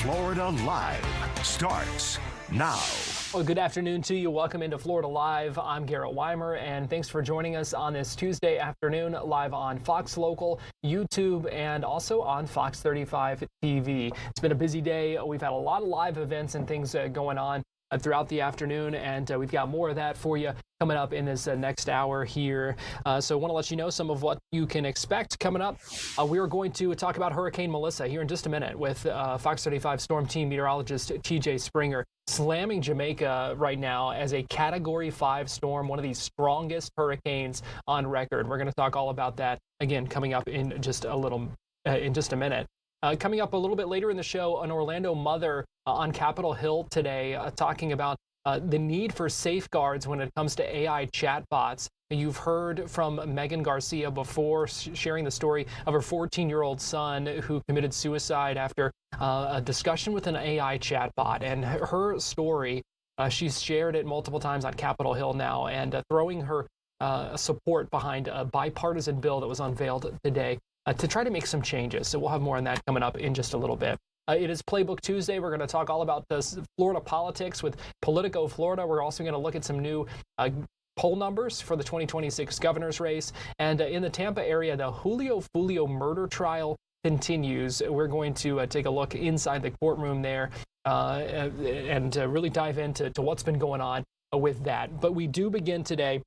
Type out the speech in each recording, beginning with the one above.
Florida Live starts now. Well, good afternoon to you. Welcome into Florida Live. I'm Garrett Weimer, and thanks for joining us on this Tuesday afternoon live on Fox Local, YouTube, and also on Fox 35 TV. It's been a busy day. We've had a lot of live events and things going on throughout the afternoon, and we've got more of that for you coming up in this next hour here. So I want to let you know some of what you can expect coming up. We are going to talk about Hurricane Melissa here in just a minute with Fox 35 Storm Team meteorologist TJ Springer, slamming Jamaica right now as a Category 5 storm, one of the strongest hurricanes on record. We're going to talk all about that again coming up in just a minute. Coming up a little bit later in the show, an Orlando mother on Capitol Hill today talking about the need for safeguards when it comes to AI chatbots. You've heard from Megan Garcia before, sharing the story of her 14-year-old son who committed suicide after a discussion with an AI chatbot. And her story, she's shared it multiple times on Capitol Hill now, and throwing her support behind a bipartisan bill that was unveiled today to try to make some changes. So we'll have more on that coming up in just a little bit. It is Playbook Tuesday. We're going to talk all about this Florida politics with Politico Florida. We're also going to look at some new poll numbers for the 2026 governor's race. And in the Tampa area, the Julio Foolio murder trial continues. We're going to take a look inside the courtroom there and really dive into what's been going on with that. But we do begin today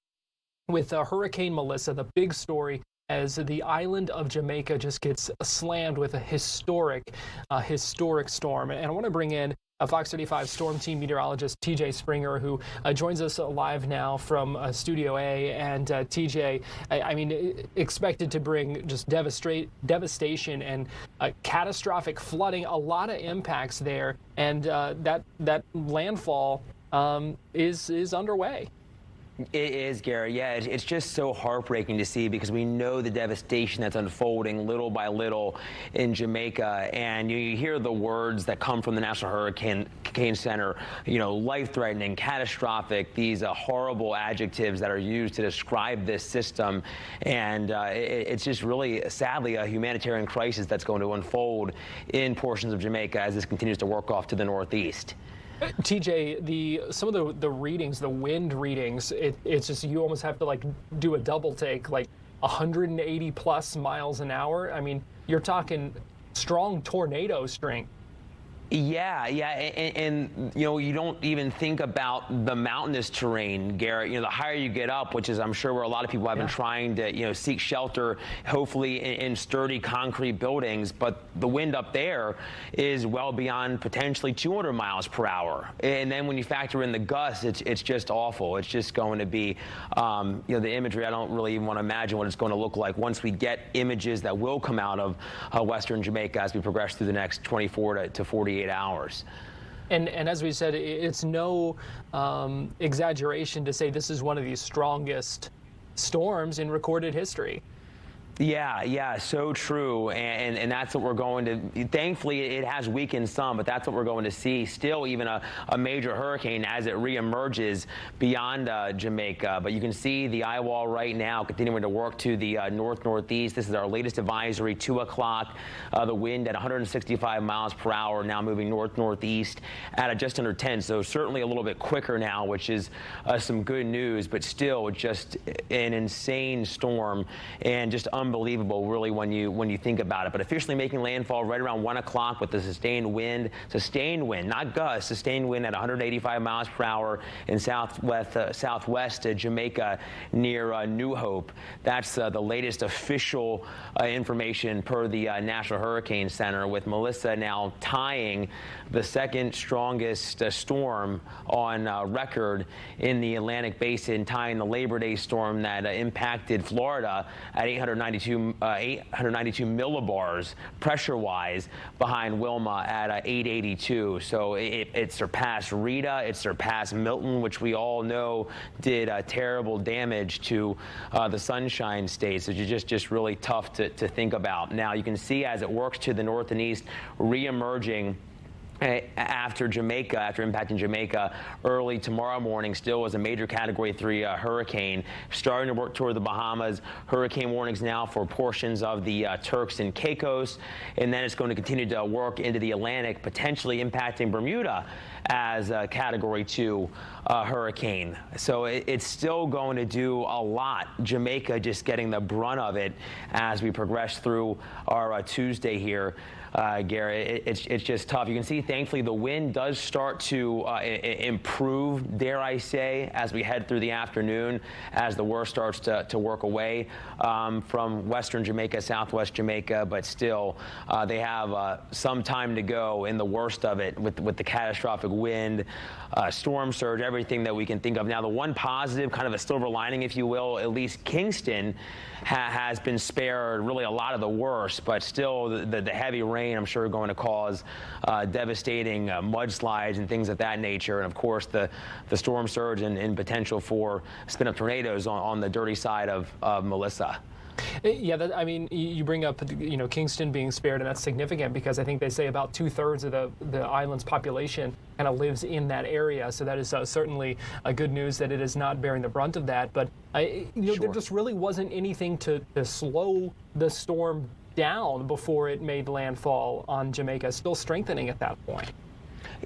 with Hurricane Melissa, the big story, as the island of Jamaica just gets slammed with a historic storm. And I want to bring in a Fox 35 Storm Team meteorologist, TJ Springer, who joins us live now from Studio A. And TJ, I mean, expected to bring just devastation and catastrophic flooding, a lot of impacts there. And that landfall is underway. It is, Gary. Yeah, it's just so heartbreaking to see because we know the devastation that's unfolding little by little in Jamaica. And you hear the words that come from the National Hurricane Center, life-threatening, catastrophic, these horrible adjectives that are used to describe this system. And it's just really, sadly, a humanitarian crisis that's going to unfold in portions of Jamaica as this continues to work off to the northeast. TJ, some of the readings, the wind readings, it's just you almost have to do a double take, 180 plus miles an hour. I mean, you're talking strong tornado strength. Yeah, and you don't even think about the mountainous terrain, Garrett. The higher you get up, which is I'm sure where a lot of people have been trying to seek shelter, hopefully in sturdy concrete buildings. But the wind up there is well beyond potentially 200 miles per hour. And then when you factor in the gusts, it's just awful. It's just going to be, the imagery. I don't really even want to imagine what it's going to look like once we get images that will come out of western Jamaica as we progress through the next 24 to 48 hours. And as we said, it's no exaggeration to say this is one of the strongest storms in recorded history. Yeah, so true, and that's what we're going to, thankfully it has weakened some, but that's what we're going to see still, even a major hurricane as it reemerges beyond Jamaica. But you can see the eye wall right now continuing to work to the north-northeast. This is our latest advisory, 2 o'clock. The wind at 165 miles per hour, now moving north-northeast at just under 10, so certainly a little bit quicker now, which is some good news, but still just an insane storm and just unbelievable, really, when you think about it. But officially making landfall right around 1 o'clock with the sustained wind, not gusts, sustained wind at 185 miles per hour in southwest Jamaica near New Hope. That's the latest official information per the National Hurricane Center, with Melissa now tying the second strongest storm on record in the Atlantic Basin, tying the Labor Day storm that impacted Florida at 892 millibars pressure-wise behind Wilma at 882. So it surpassed Rita, it surpassed Milton, which we all know did terrible damage to the Sunshine State. So it's just really tough to think about. Now you can see as it works to the north and east, re-emerging after Jamaica, after impacting Jamaica early tomorrow morning, still as a major Category 3 hurricane, starting to work toward the Bahamas. Hurricane warnings now for portions of the Turks and Caicos, and then it's going to continue to work into the Atlantic, potentially impacting Bermuda as a Category 2 hurricane. So it's still going to do a lot. Jamaica just getting the brunt of it as we progress through our Tuesday here. Gary, it's just tough. You can see, thankfully, the wind does start to improve, dare I say, as we head through the afternoon, as the worst starts to work away from western Jamaica, southwest Jamaica, but still they have some time to go in the worst of it with the catastrophic wind, storm surge, everything that we can think of. Now, the one positive, kind of a silver lining, if you will, at least Kingston has been spared really a lot of the worst, but still the heavy rain, I'm sure, going to cause devastating mudslides and things of that nature. And of course, the storm surge and potential for spin-up tornadoes on the dirty side of Melissa. Yeah, I mean, you bring up, Kingston being spared, and that's significant because I think they say about 2/3 of the island's population kind of lives in that area. So that is certainly a good news that it is not bearing the brunt of that. But Sure. there just really wasn't anything to slow the storm down before it made landfall on Jamaica, still strengthening at that point.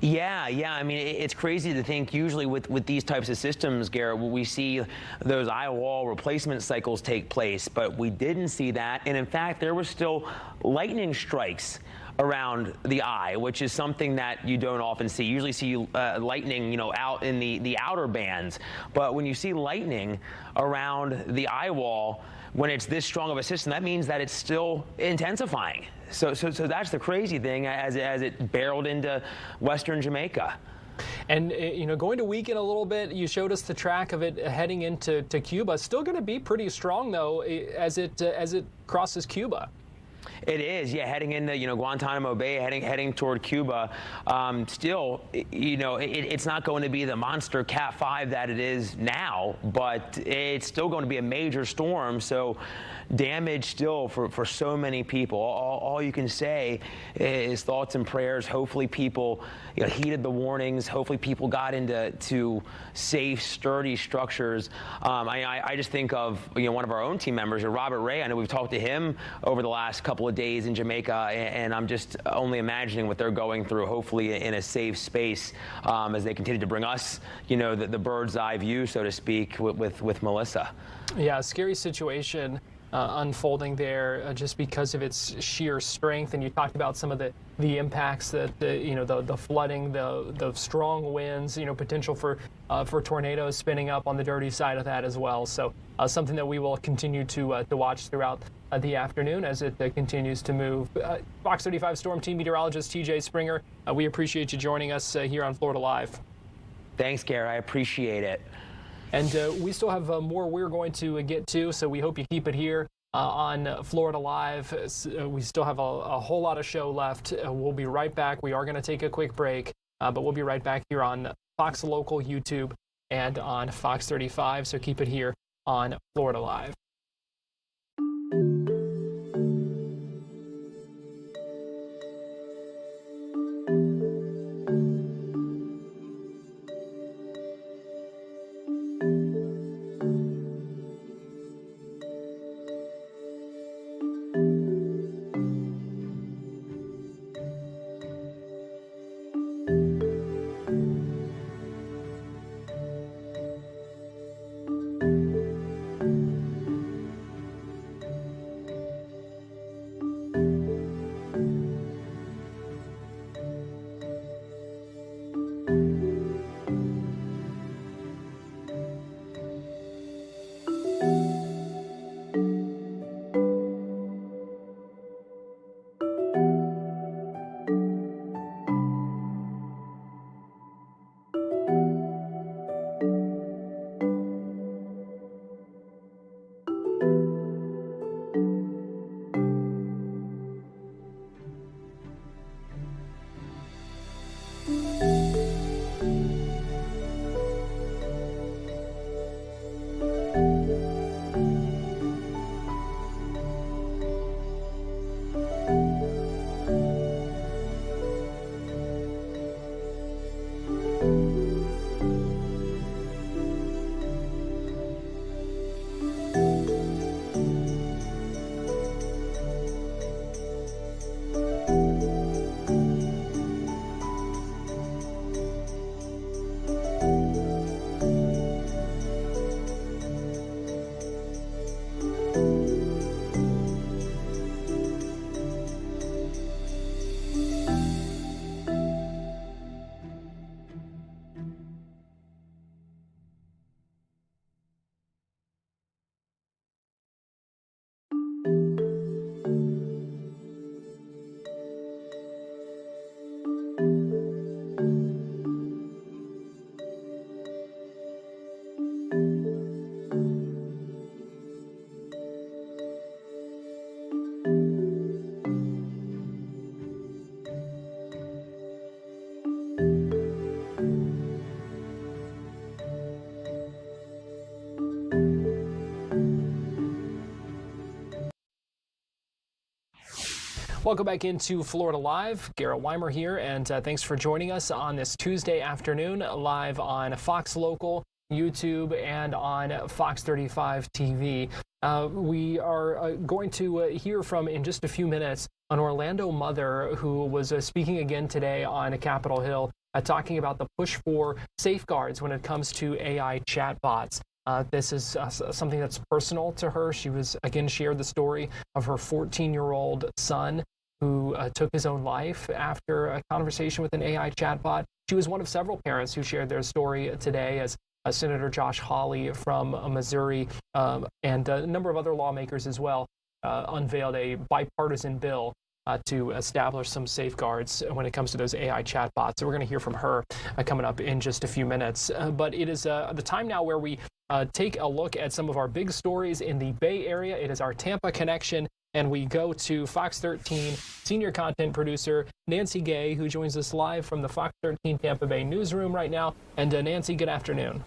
Yeah. I mean, it's crazy to think usually with these types of systems, Garrett, we see those eye wall replacement cycles take place, but we didn't see that. And in fact, there was still lightning strikes around the eye, which is something that you don't often see. You usually see lightning, out in the outer bands. But when you see lightning around the eye wall, when it's this strong of a system, that means that it's still intensifying. So that's the crazy thing as it barreled into western Jamaica. And going to weaken a little bit. You showed us the track of it heading into Cuba. Still going to be pretty strong though as it crosses Cuba. It is, yeah, heading into, Guantanamo Bay, heading toward Cuba. Still, it's not going to be the monster Cat 5 that it is now, but it's still going to be a major storm. So damage still for so many people. All you can say is thoughts and prayers. Hopefully people heeded the warnings. Hopefully people got into safe, sturdy structures. I just think of one of our own team members, Robert Ray. I know we've talked to him over the last couple of days in Jamaica, and I'm just only imagining what they're going through, hopefully in a safe space as they continue to bring us, the bird's eye view, so to speak, with Melissa. Yeah, scary situation unfolding there just because of its sheer strength. And you talked about some of the impacts that the flooding, the strong winds, potential for tornadoes spinning up on the dirty side of that as well. So something that we will continue to watch throughout the afternoon as it continues to move. Fox 35 Storm Team meteorologist TJ Springer, we appreciate you joining us here on Florida Live. Thanks, Gary. I appreciate it. And we still have more we're going to get to, so we hope you keep it here on Florida Live. We still have a whole lot of show left. We'll be right back. We are going to take a quick break, but we'll be right back here on Fox Local, YouTube, and on Fox 35, so keep it here on Florida Live. Welcome back into Florida Live. Garrett Weimer here, and thanks for joining us on this Tuesday afternoon, live on Fox Local, YouTube, and on Fox 35 TV. We are going to hear from, in just a few minutes, an Orlando mother who was speaking again today on Capitol Hill, talking about the push for safeguards when it comes to AI chatbots. This is something that's personal to her. She shared the story of her 14-year-old son who took his own life after a conversation with an AI chatbot. She was one of several parents who shared their story today, as Senator Josh Hawley from Missouri and a number of other lawmakers as well unveiled a bipartisan bill to establish some safeguards when it comes to those AI chatbots. So we're going to hear from her coming up in just a few minutes. But it is the time now where we take a look at some of our big stories in the Bay Area. It is our Tampa connection, and we go to Fox 13 senior content producer Nancy Gay, who joins us live from the Fox 13 Tampa Bay newsroom right now. And Nancy, good afternoon.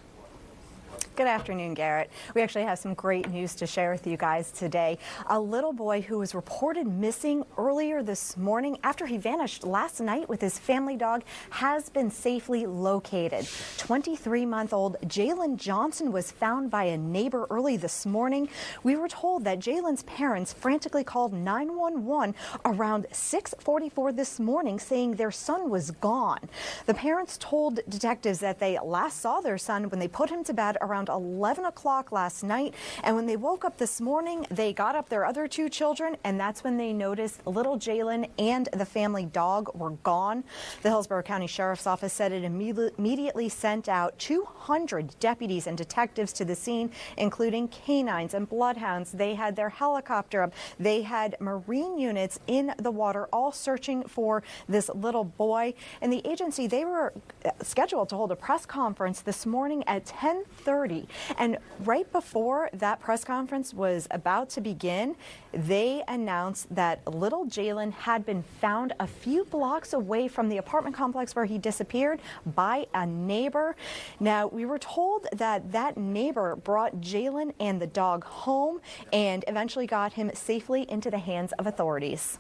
Good afternoon, Garrett. We actually have some great news to share with you guys today. A little boy who was reported missing earlier this morning after he vanished last night with his family dog has been safely located. 23-month-old Jalen Johnson was found by a neighbor early this morning. We were told that Jalen's parents frantically called 911 around 6:44 this morning, saying their son was gone. The parents told detectives that they last saw their son when they put him to bed around 11 o'clock last night, and when they woke up this morning, they got up their other two children, and that's when they noticed little Jalen and the family dog were gone. The Hillsborough County Sheriff's Office said it immediately sent out 200 deputies and detectives to the scene, including canines and bloodhounds. They had their helicopter up. They had Marine units in the water, all searching for this little boy. And the agency, they were scheduled to hold a press conference this morning at 10:30. And right before that press conference was about to begin, they announced that little Jalen had been found a few blocks away from the apartment complex where he disappeared by a neighbor. Now, we were told that that neighbor brought Jalen and the dog home and eventually got him safely into the hands of authorities.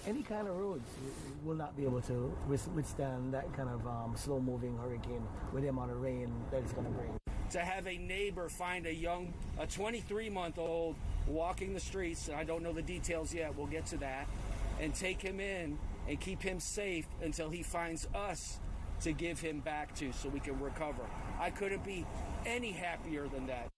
Any kind of roads will not be able to withstand that kind of slow-moving hurricane with the amount of rain that it's going to bring. To have a neighbor find a 23-month-old walking the streets, and I don't know the details yet, we'll get to that, and take him in and keep him safe until he finds us to give him back to so we can recover. I couldn't be any happier than that.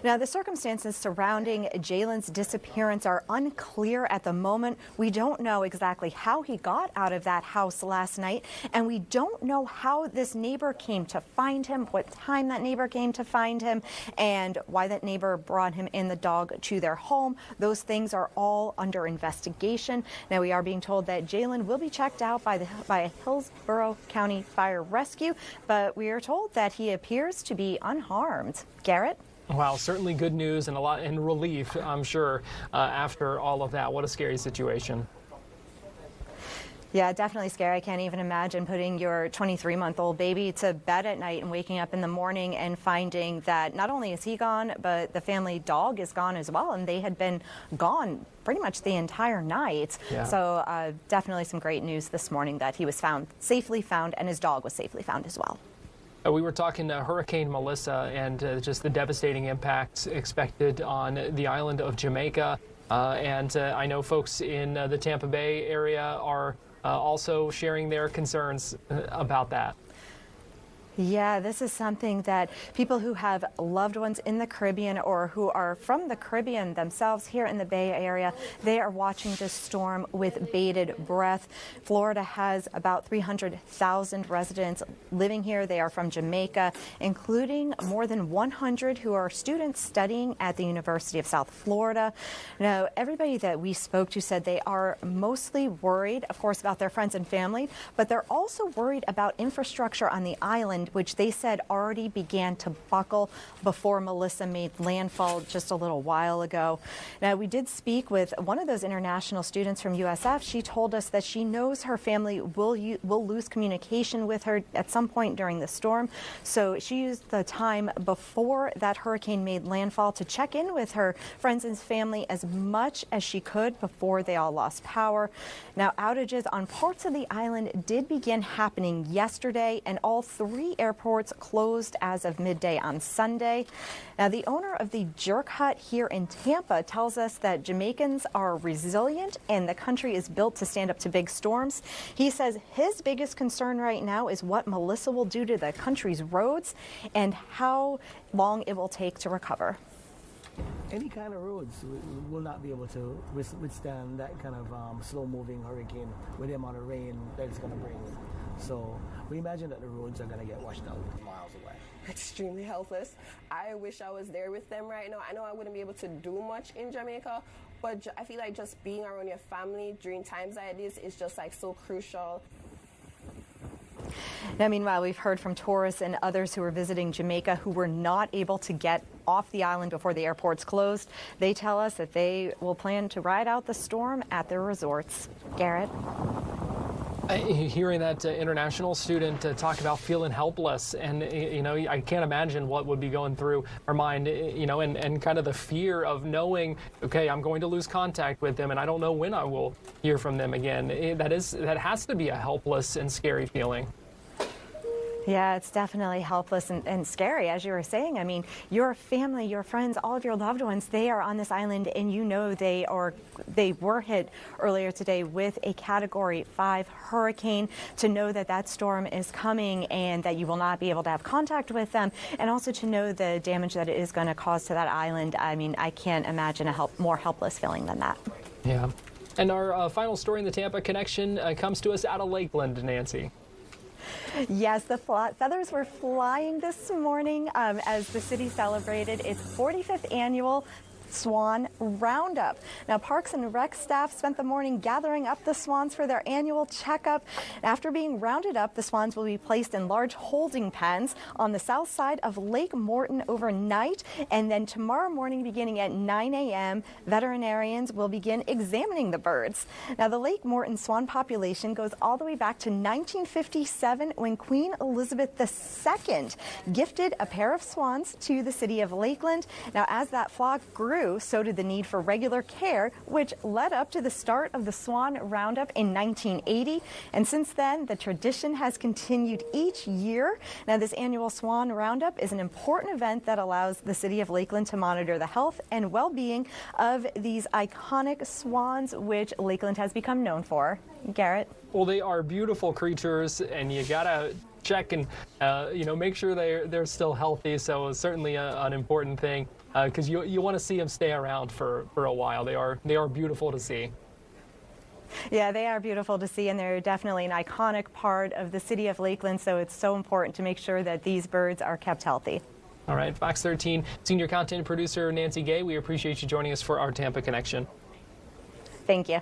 Now, the circumstances surrounding Jalen's disappearance are unclear at the moment. We don't know exactly how he got out of that house last night, and we don't know how this neighbor came to find him, what time that neighbor came to find him, and why that neighbor brought him and the dog to their home. Those things are all under investigation. Now, we are being told that Jalen will be checked out by a Hillsborough County Fire Rescue, but we are told that he appears to be unharmed. Garrett? Wow, certainly good news and a lot in relief, I'm sure, after all of that. What a scary situation. Yeah, definitely scary. I can't even imagine putting your 23-month-old baby to bed at night and waking up in the morning and finding that not only is he gone, but the family dog is gone as well. And they had been gone pretty much the entire night. Yeah. So definitely some great news this morning that he was safely found, and his dog was safely found as well. We were talking to Hurricane Melissa and just the devastating impacts expected on the island of Jamaica. And I know folks in the Tampa Bay area are also sharing their concerns about that. Yeah, this is something that people who have loved ones in the Caribbean or who are from the Caribbean themselves here in the Bay Area, they are watching this storm with bated breath. Florida has about 300,000 residents living here. They are from Jamaica, including more than 100 who are students studying at the University of South Florida. Now, everybody that we spoke to said they are mostly worried, of course, about their friends and family, but they're also worried about infrastructure on the island island, which they said already began to buckle before Melissa made landfall just a little while ago. Now, we did speak with one of those international students from USF. She told us that she knows her family will lose communication with her at some point during the storm. So she used the time before that hurricane made landfall to check in with her friends and family as much as she could before they all lost power. Now, outages on parts of the island did begin happening yesterday, and all 3 airports closed as of midday on Sunday. Now, the owner of the Jerk Hut here in Tampa tells us that Jamaicans are resilient and the country is built to stand up to big storms. He says his biggest concern right now is what Melissa will do to the country's roads and how long it will take to recover. Any kind of roads will not be able to withstand that kind of slow-moving hurricane with the amount of rain that it's going to bring. So we imagine that the roads are going to get washed out miles away. Extremely helpless. I wish I was there with them right now. I know I wouldn't be able to do much in Jamaica, but I feel like just being around your family during times like this is just like so crucial. Now, meanwhile, we've heard from tourists and others who are visiting Jamaica who were not able to get off the island before the airports closed. They tell us that they will plan to ride out the storm at their resorts. Garrett? Hearing that international student talk about feeling helpless, and I can't imagine what would be going through her mind, and kind of the fear of knowing, okay, I'm going to lose contact with them and I don't know when I will hear from them again. That has to be a helpless and scary feeling. Yeah, it's definitely helpless and scary, as you were saying. I mean, your family, your friends, all of your loved ones, they are on this island, and they were hit earlier today with a Category 5 hurricane. To know that that storm is coming and that you will not be able to have contact with them, and also to know the damage that it is going to cause to that island, I mean, I can't imagine a more helpless feeling than that. Yeah. And our final story in the Tampa Connection comes to us out of Lakeland, Nancy. Yes, the feathers were flying this morning as the city celebrated its 45th annual Swan Roundup. Now, Parks and Rec staff spent the morning gathering up the swans for their annual checkup. After being rounded up, the swans will be placed in large holding pens on the south side of Lake Morton overnight, and then tomorrow morning, beginning at 9 a.m., veterinarians will begin examining the birds. Now, the Lake Morton swan population goes all the way back to 1957, when Queen Elizabeth II gifted a pair of swans to the city of Lakeland. Now, as that flock grew, so did the need for regular care, which led up to the start of the Swan Roundup in 1980. And since then, the tradition has continued each year. Now, this annual Swan Roundup is an important event that allows the city of Lakeland to monitor the health and well-being of these iconic swans, which Lakeland has become known for. Garrett? Well, they are beautiful creatures, and you gotta check and make sure they're still healthy. So certainly an important thing, because you want to see them stay around for a while. They are beautiful to see. Yeah, they are beautiful to see, and they're definitely an iconic part of the city of Lakeland. So it's so important to make sure that these birds are kept healthy. All right, Fox 13 senior content producer Nancy Gay, we appreciate you joining us for our Tampa Connection. Thank you.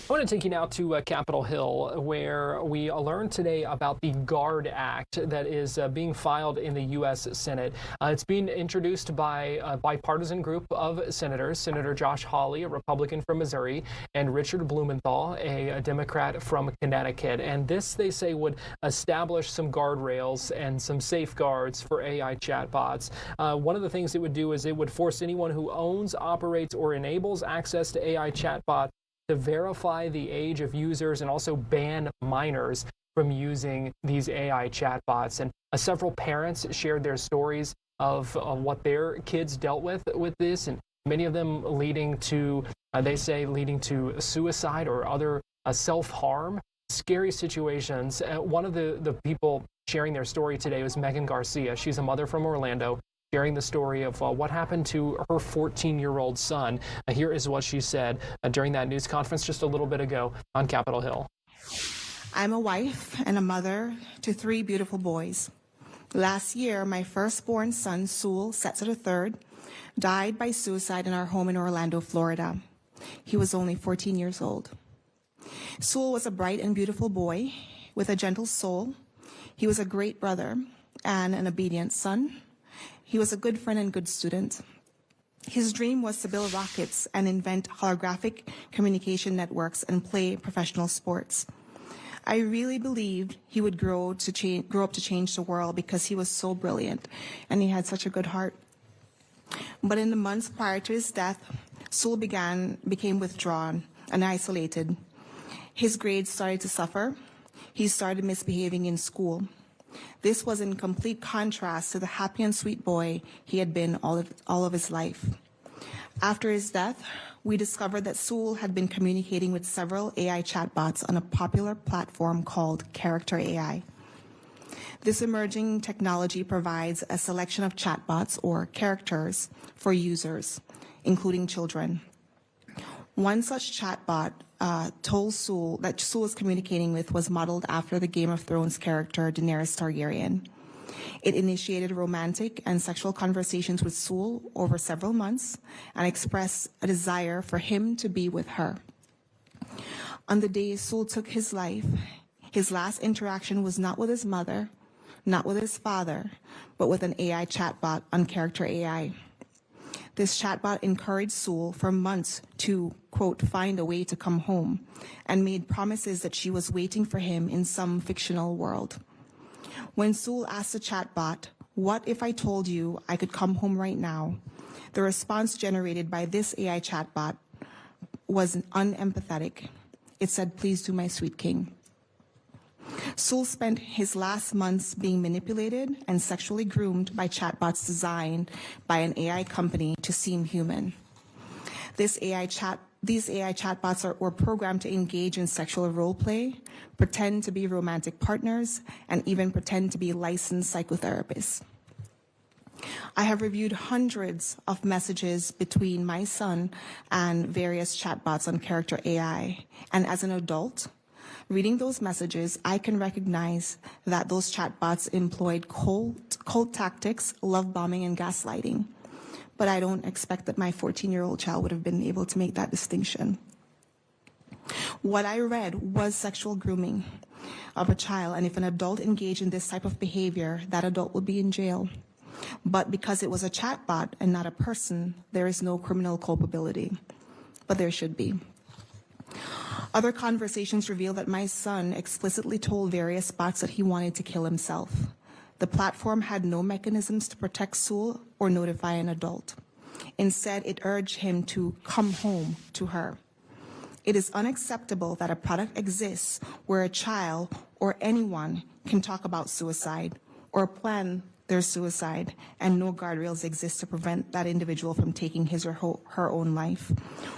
I want to take you now to Capitol Hill, where we learned today about the GUARD Act that is being filed in the U.S. Senate. It's being introduced by a bipartisan group of senators, Senator Josh Hawley, a Republican from Missouri, and Richard Blumenthal, a Democrat from Connecticut. And this, they say, would establish some guardrails and some safeguards for AI chatbots. One of the things it would do is it would force anyone who owns, operates, or enables access to AI chatbots to verify the age of users and also ban minors from using these AI chatbots. And several parents shared their stories of what their kids dealt with this, and many of them leading to, leading to suicide or other self-harm. Scary situations. One of the people sharing their story today was Megan Garcia. She's a mother from Orlando, sharing the story of what happened to her 14-year-old son. Here is what she said during that news conference just a little bit ago on Capitol Hill. I'm a wife and a mother to 3 beautiful boys. Last year, my firstborn son, Sewell Setzer III, died by suicide in our home in Orlando, Florida. He was only 14 years old. Sewell was a bright and beautiful boy with a gentle soul He was a great brother and an obedient son. He was a good friend and good student. His dream was to build rockets and invent holographic communication networks and play professional sports. I really believed he would grow up to change the world because he was so brilliant and he had such a good heart. But in the months prior to his death, Sewell became withdrawn and isolated. His grades started to suffer. He started misbehaving in school. This was in complete contrast to the happy and sweet boy he had been all of his life. After his death, we discovered that Sewell had been communicating with several AI chatbots on a popular platform called Character AI. This emerging technology provides a selection of chatbots or characters for users, including children. One such chatbot told Sewell that Sewell was communicating with was modeled after the Game of Thrones character Daenerys Targaryen. It initiated romantic and sexual conversations with Sewell over several months and expressed a desire for him to be with her. On the day Sewell took his life, his last interaction was not with his mother, not with his father, but with an AI chatbot on Character AI. This chatbot encouraged Sewell for months to, quote, find a way to come home, and made promises that she was waiting for him in some fictional world. When Sewell asked the chatbot, "What if I told you I could come home right now?" the response generated by this AI chatbot was unempathetic. It said, "Please do, my sweet king." Sewell spent his last months being manipulated and sexually groomed by chatbots designed by an AI company to seem human. These AI chatbots were programmed to engage in sexual role play, pretend to be romantic partners, and even pretend to be licensed psychotherapists. I have reviewed hundreds of messages between my son and various chatbots on Character AI, and as an adult, reading those messages, I can recognize that those chatbots employed cold tactics, love bombing, and gaslighting. But I don't expect that my 14-year-old child would have been able to make that distinction. What I read was sexual grooming of a child, and if an adult engaged in this type of behavior, that adult would be in jail. But because it was a chatbot and not a person, there is no criminal culpability. But there should be. Other conversations reveal that my son explicitly told various bots that he wanted to kill himself. The platform had no mechanisms to protect Sewell or notify an adult. Instead, it urged him to come home to her. It is unacceptable that a product exists where a child or anyone can talk about suicide or plan their suicide, and no guardrails exist to prevent that individual from taking his or her own life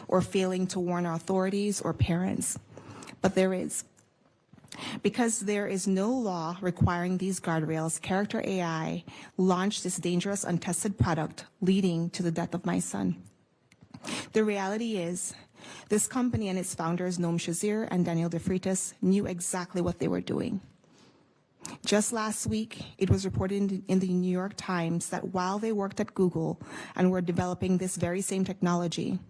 or failing to warn authorities or parents. But there is. Because there is no law requiring these guardrails, Character AI launched this dangerous, untested product, leading to the death of my son. The reality is, this company and its founders, Noam Shazir and Daniel DeFreitas, knew exactly what they were doing. Just last week, it was reported in the New York Times that while they worked at Google and were developing this very same technology,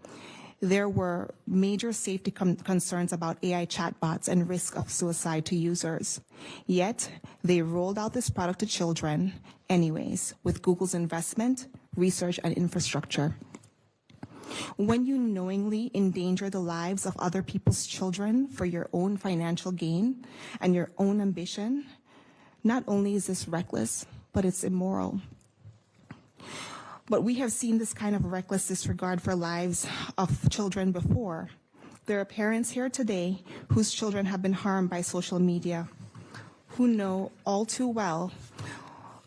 there were major safety concerns about AI chatbots and risk of suicide to users. Yet, they rolled out this product to children anyways, with Google's investment, research, and infrastructure. When you knowingly endanger the lives of other people's children for your own financial gain and your own ambition, not only is this reckless, but it's immoral. But we have seen this kind of reckless disregard for lives of children before. There are parents here today whose children have been harmed by social media, who know all too well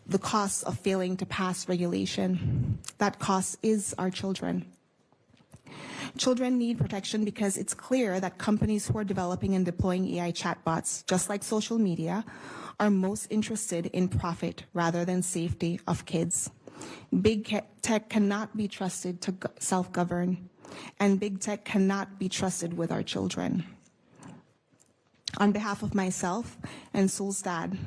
the cost of failing to pass regulation. That cost is our children. Children need protection because it's clear that companies who are developing and deploying AI chatbots, just like social media, are most interested in profit rather than safety of kids. Big tech cannot be trusted to self-govern, and big tech cannot be trusted with our children. On behalf of myself and Sewell's dad,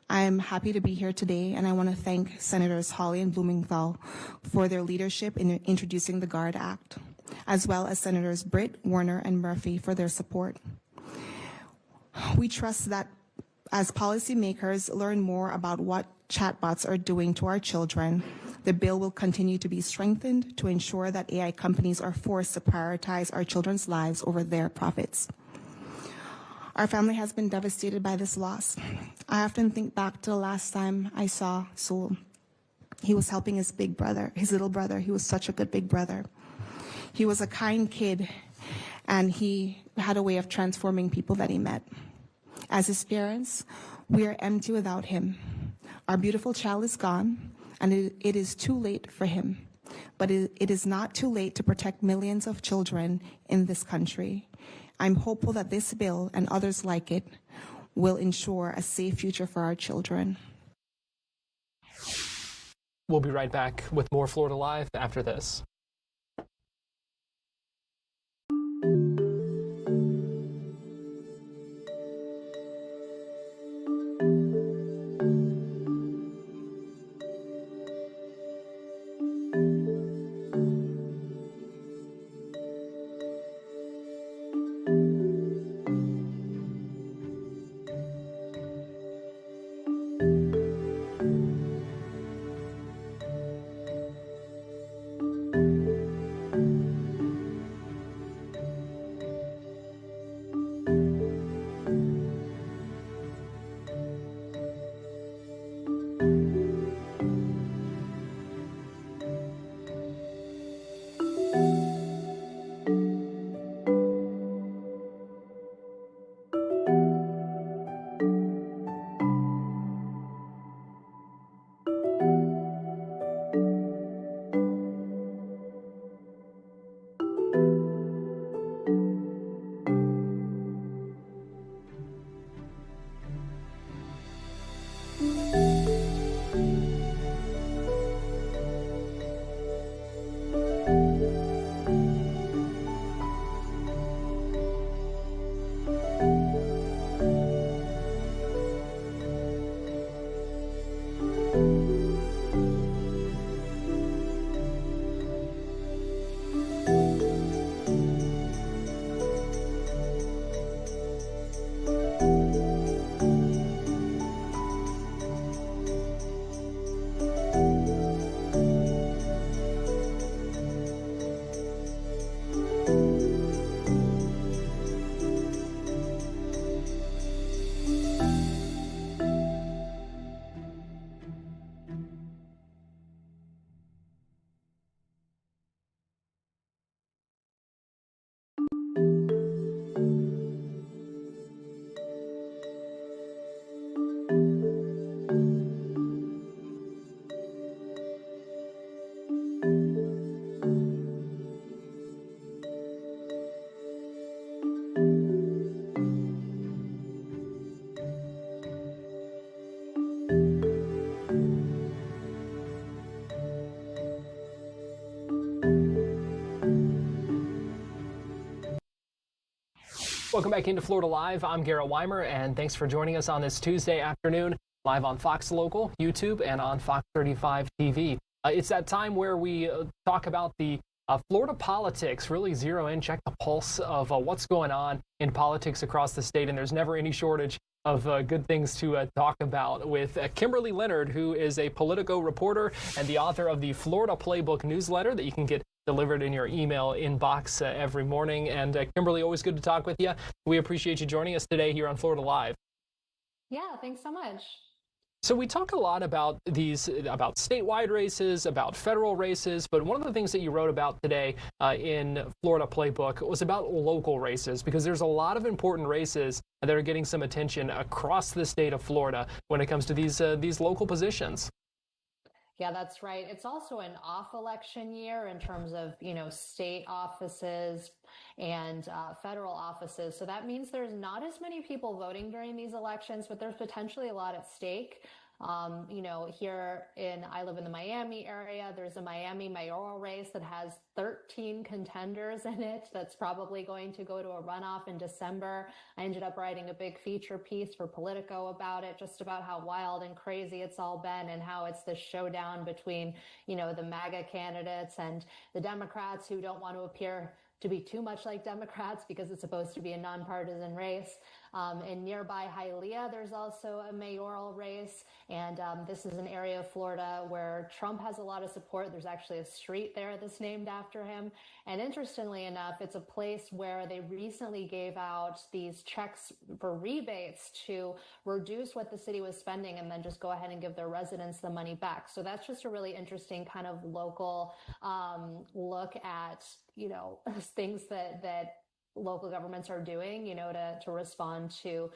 I am happy to be here today, and I want to thank Senators Hawley and Blumenthal for their leadership in introducing the GUARD Act, as well as Senators Britt, Warner, and Murphy for their support. We trust that As policymakers learn more about what chatbots are doing to our children, the bill will continue to be strengthened to ensure that AI companies are forced to prioritize our children's lives over their profits. Our family has been devastated by this loss. I often think back to the last time I saw Sewell. He was helping his little brother. He was such a good big brother. He was a kind kid, and he had a way of transforming people that he met. As his parents, we are empty without him. Our beautiful child is gone, and it is too late for him. But it is not too late to protect millions of children in this country. I'm hopeful that this bill and others like it will ensure a safe future for our children. We'll be right back with more Florida Live after this. Welcome back into Florida Live. I'm Garrett Weimer, and thanks for joining us on this Tuesday afternoon, live on Fox Local, YouTube, and on Fox 35 TV. It's that time where we talk about the Florida politics, really zero in, check the pulse of what's going on in politics across the state, and there's never any shortage of good things to talk about with Kimberly Leonard, who is a Politico reporter and the author of the Florida Playbook newsletter that you can get delivered in your email inbox every morning. And Kimberly, always good to talk with you. We appreciate you joining us today here on Florida Live. Yeah, thanks so much. So we talk a lot about about statewide races, about federal races, but one of the things that you wrote about today in Florida Playbook was about local races, because there's a lot of important races that are getting some attention across the state of Florida when it comes to these local positions. Yeah, that's right. It's also an off-election year in terms of, state offices and federal offices. So that means there's not as many people voting during these elections, but there's potentially a lot at stake. I live in the Miami area. There's a Miami mayoral race that has 13 contenders in it. That's probably going to go to a runoff in December. I ended up writing a big feature piece for Politico about it, just about how wild and crazy it's all been and how it's this showdown between, the MAGA candidates and the Democrats who don't want to appear to be too much like Democrats because it's supposed to be a nonpartisan race. In nearby Hialeah, there's also a mayoral race, and this is an area of Florida where Trump has a lot of support. There's actually a street there that's named after him. And interestingly enough, it's a place where they recently gave out these checks for rebates to reduce what the city was spending and then just go ahead and give their residents the money back. So that's just a really interesting kind of local look at, things that local governments are doing, to respond to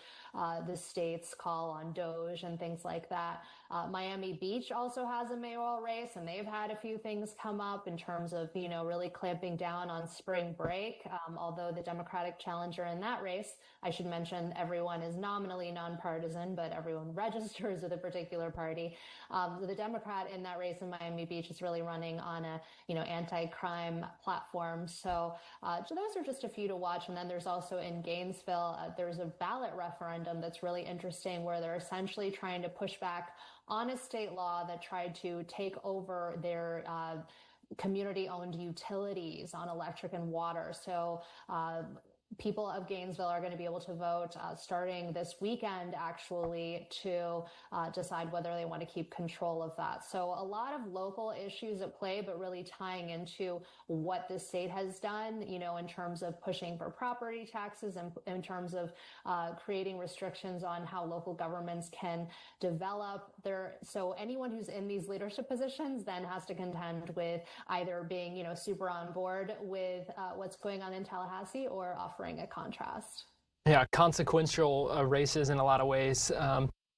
the state's call on DOGE and things like that. Miami Beach also has a mayoral race, and they've had a few things come up in terms of, really clamping down on spring break. Although the Democratic challenger in that race, I should mention, everyone is nominally nonpartisan, but everyone registers with a particular party. The Democrat in that race in Miami Beach is really running on a, anti-crime platform. So those are just a few to watch. And then there's also in Gainesville, there's a ballot referendum that's really interesting where they're essentially trying to push back on a state law that tried to take over their community-owned utilities on electric and water. So people of Gainesville are going to be able to vote starting this weekend, actually, to decide whether they want to keep control of that. So a lot of local issues at play, but really tying into what the state has done, in terms of pushing for property taxes and in terms of creating restrictions on how local governments can develop so anyone who's in these leadership positions then has to contend with either being, super on board with what's going on in Tallahassee or offering a contrast. Yeah, consequential races in a lot of ways.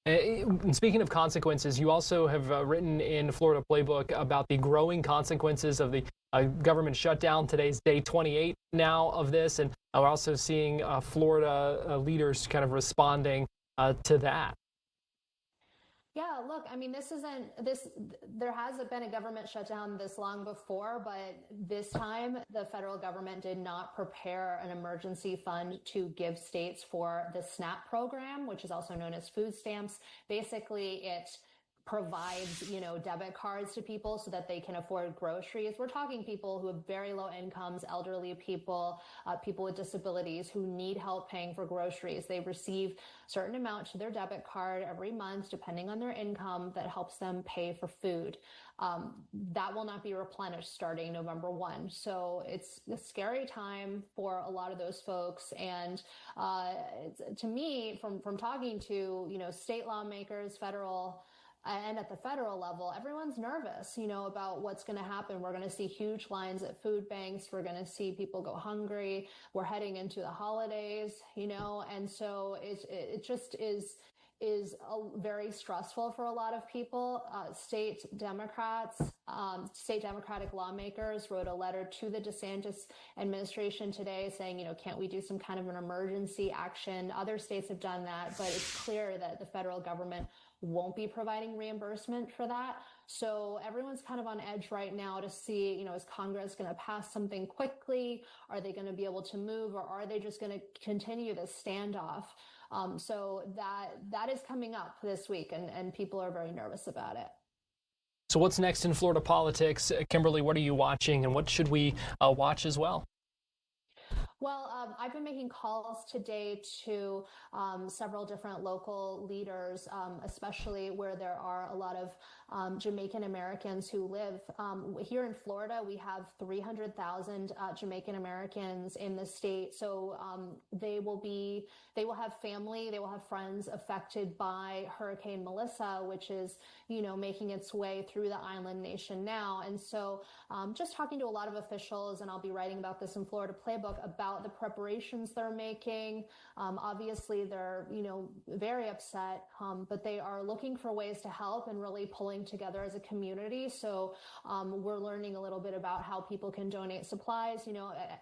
And speaking of consequences, you also have written in Florida Playbook about the growing consequences of the government shutdown. Today's day 28 now of this, and we're also seeing Florida leaders kind of responding to that. Yeah, look, I mean, there hasn't been a government shutdown this long before, but this time the federal government did not prepare an emergency fund to give states for the SNAP program, which is also known as food stamps. Basically, it provides, debit cards to people so that they can afford groceries. We're talking people who have very low incomes, elderly people, people with disabilities who need help paying for groceries. They receive a certain amount to their debit card every month, depending on their income, that helps them pay for food. That will not be replenished starting November 1. So it's a scary time for a lot of those folks. And to me, from talking to, state lawmakers, federal and at the federal level, everyone's nervous, about what's going to happen. We're going to see huge lines at food banks. We're going to see people go hungry. We're heading into the holidays, and so it just is very stressful for a lot of people. State Democratic lawmakers wrote a letter to the DeSantis administration today saying, can't we do some kind of an emergency action? Other states have done that, but it's clear that the federal government won't be providing reimbursement for that. So everyone's kind of on edge right now to see, is Congress going to pass something quickly? Are they going to be able to move, or are they just going to continue this standoff? So that is coming up this week, and people are very nervous about it. So what's next in Florida politics? Kimberly, what are you watching, and what should we watch as well? Well, I've been making calls today to several different local leaders, especially where there are a lot of Jamaican Americans who live. Here in Florida, we have 300,000 Jamaican Americans in the state. So they will have family, they will have friends affected by Hurricane Melissa, which is, making its way through the island nation now. And so just talking to a lot of officials, and I'll be writing about this in Florida Playbook, about the preparations they're making. Obviously, they're, very upset, but they are looking for ways to help and really pulling together as a community. So we're learning a little bit about how people can donate supplies.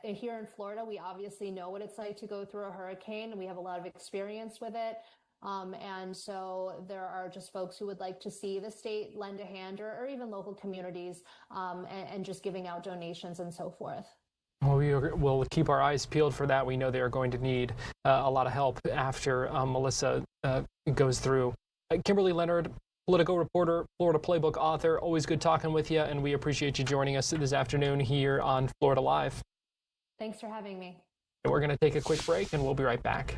Here in Florida, we obviously know what it's like to go through a hurricane, and we have a lot of experience with it. And so there are just folks who would like to see the state lend a hand, or even local communities, and just giving out donations and so forth. Well, we will keep our eyes peeled for that. We know they are going to need a lot of help after Melissa goes through. Kimberly Leonard, Politico reporter, Florida Playbook author, always good talking with you, and we appreciate you joining us this afternoon here on Florida Live. Thanks for having me. And we're going to take a quick break, and we'll be right back.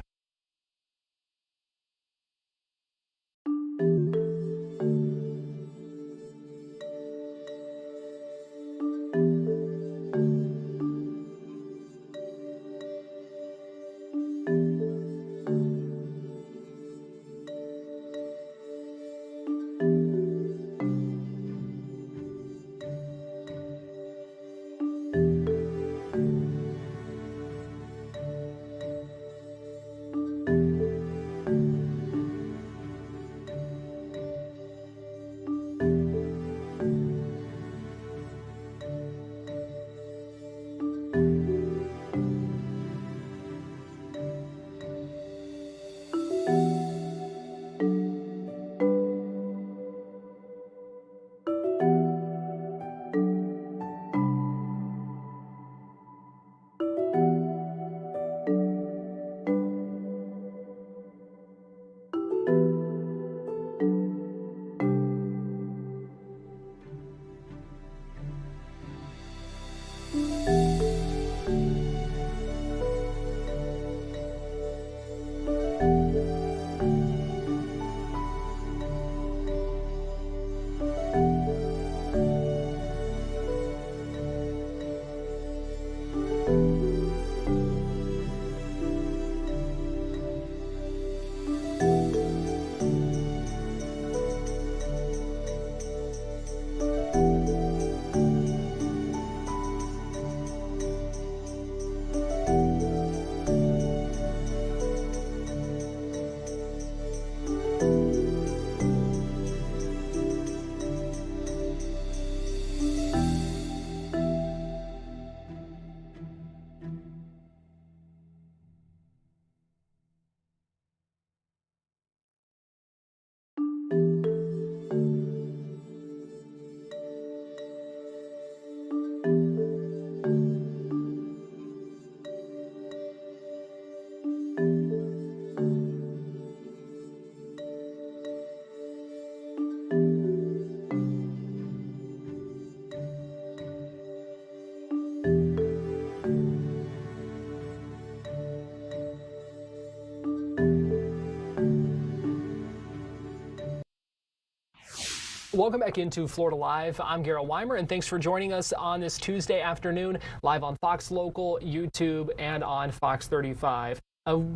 Welcome back into Florida Live. I'm Garrett Weimer, and thanks for joining us on this Tuesday afternoon, live on Fox Local, YouTube, and on Fox 35.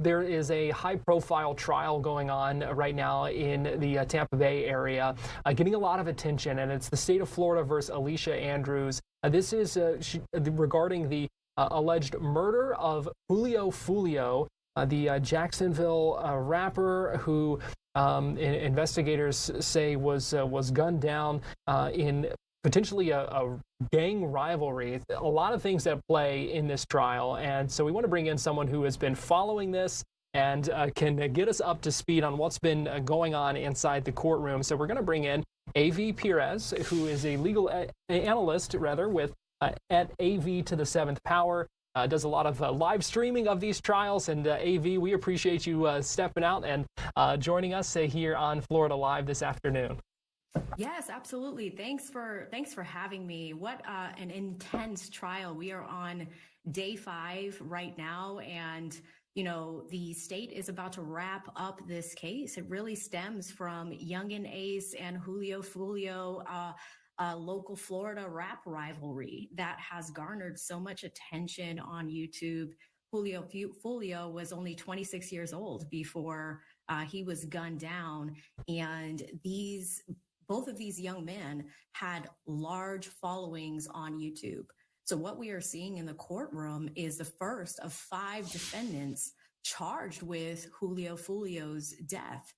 There is a high-profile trial going on right now in the Tampa Bay area, getting a lot of attention, and it's the state of Florida versus Alicia Andrews. This is regarding the alleged murder of Julio Foolio, the Jacksonville rapper who investigators say was gunned down in potentially a gang rivalry. A lot of things at play in this trial, and so we want to bring in someone who has been following this and can get us up to speed on what's been going on inside the courtroom. So we're going to bring in A.V. Perez, who is a legal analyst, with at AV to the 7th Power. Does a lot of live streaming of these trials, and AV, we appreciate you stepping out and joining us here on Florida Live this afternoon. Yes, absolutely. Thanks for having me. What an intense trial. We are on day 5 right now, and the state is about to wrap up this case. It really stems from Youngin Ace and Julio Foolio, a local Florida rap rivalry that has garnered so much attention on YouTube. Julio Foolio was only 26 years old before he was gunned down, and both of these young men had large followings on YouTube. So what we are seeing in the courtroom is the first of 5 defendants charged with Julio Foolio's death.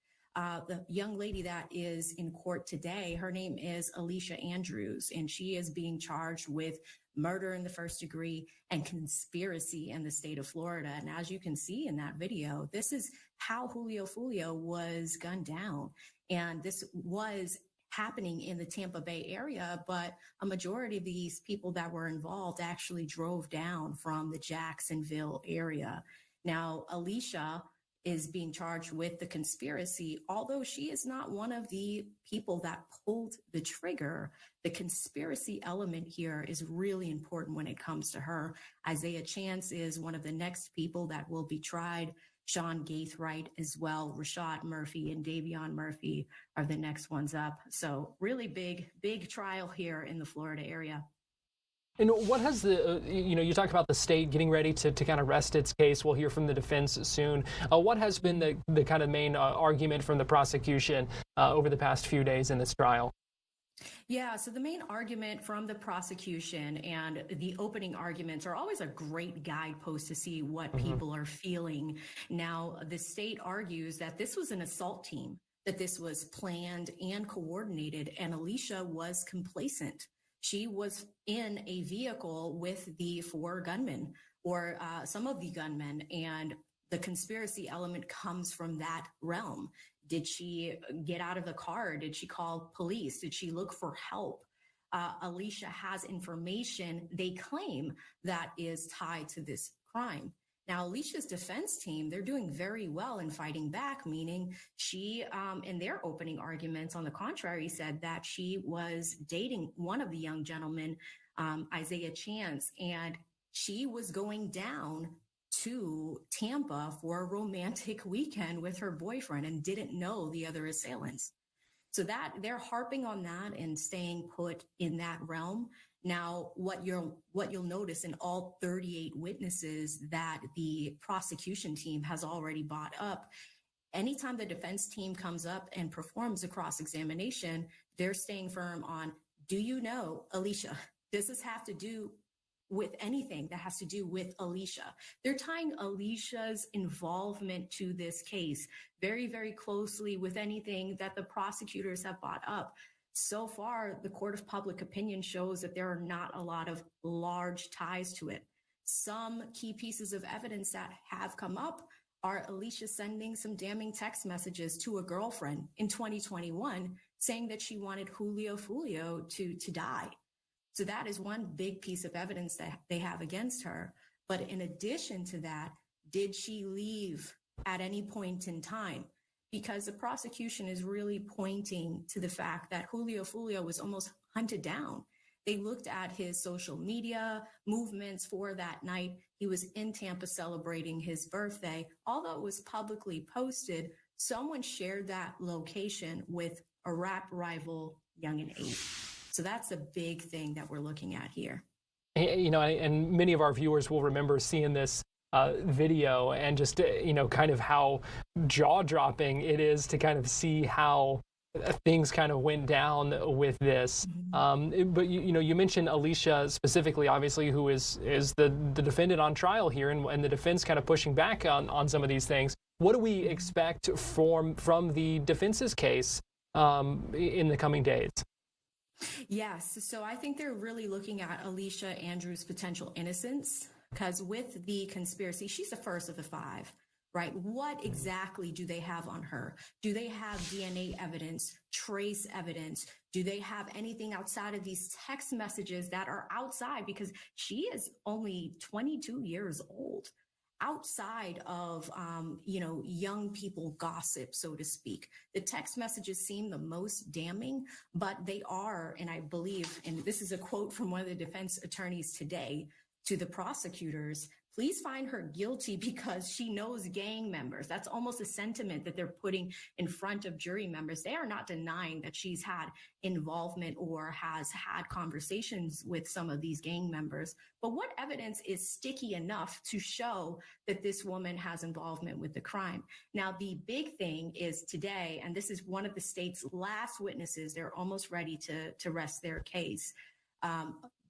The young lady that is in court today, her name is Alicia Andrews, and she is being charged with murder in the 1st degree and conspiracy in the state of Florida. And as you can see in that video, this is how Julio Foolio was gunned down. And this was happening in the Tampa Bay area, but a majority of these people that were involved actually drove down from the Jacksonville area. Now, Alicia is being charged with the conspiracy, although she is not one of the people that pulled the trigger. The conspiracy element here is really important when it comes to her. Isaiah Chance is one of the next people that will be tried. Sean Gaithright as well, Rashad Murphy and Davion Murphy are the next ones up. So really big trial here in the Florida area. And what has the, you talked about the state getting ready to kind of rest its case. We'll hear from the defense soon. What has been the kind of main argument from the prosecution over the past few days in this trial? Yeah, so the main argument from the prosecution and the opening arguments are always a great guidepost to see what people are feeling. Now, the state argues that this was an assault team, that this was planned and coordinated, and Alicia was complacent. She was in a vehicle with the 4 gunmen, or some of the gunmen, and the conspiracy element comes from that realm. Did she get out of the car? Did she call police? Did she look for help? Alicia has information they claim that is tied to this crime. Now, Alicia's defense team, they're doing very well in fighting back, meaning she, in their opening arguments, on the contrary, said that she was dating one of the young gentlemen, Isaiah Chance, and she was going down to Tampa for a romantic weekend with her boyfriend and didn't know the other assailants. So that they're harping on that and staying put in that realm. Now, what you'll notice in all 38 witnesses that the prosecution team has already brought up, anytime the defense team comes up and performs a cross-examination, they're staying firm on, do you know, Alicia, does this have to do with anything that has to do with Alicia? They're tying Alicia's involvement to this case very, very closely with anything that the prosecutors have brought up. So far, the court of public opinion shows that there are not a lot of large ties to it. Some key pieces of evidence that have come up are Alicia sending some damning text messages to a girlfriend in 2021 saying that she wanted Julio Foolio to die. So that is one big piece of evidence that they have against her. But in addition to that, did she leave at any point in time? Because the prosecution is really pointing to the fact that Julio Foolio was almost hunted down. They looked at his social media movements for that night. He was in Tampa celebrating his birthday. Although it was publicly posted, someone shared that location with a rap rival young and 8. So that's a big thing that we're looking at here. You know, and many of our viewers will remember seeing this video and just, you know, kind of how jaw-dropping it is to kind of see how things kind of went down with this. But you know, you mentioned Alicia specifically, obviously, who is the defendant on trial here, and the defense kind of pushing back on some of these things. What do we expect from the defense's case in the coming days? Yes, so I think they're really looking at Alicia Andrews' potential innocence, because with the conspiracy, she's the first of the 5. Right? What exactly do they have on her? Do they have DNA evidence, trace evidence? Do they have anything outside of these text messages that are outside? Because she is only 22 years old, outside of, you know, young people gossip, so to speak. The text messages seem the most damning, but they are, and I believe, and this is a quote from one of the defense attorneys today to the prosecutors, please find her guilty because she knows gang members. That's almost a sentiment that they're putting in front of jury members. They are not denying that she's had involvement or has had conversations with some of these gang members. But what evidence is sticky enough to show that this woman has involvement with the crime? Now, the big thing is today, and this is one of the state's last witnesses, they're almost ready to rest their case.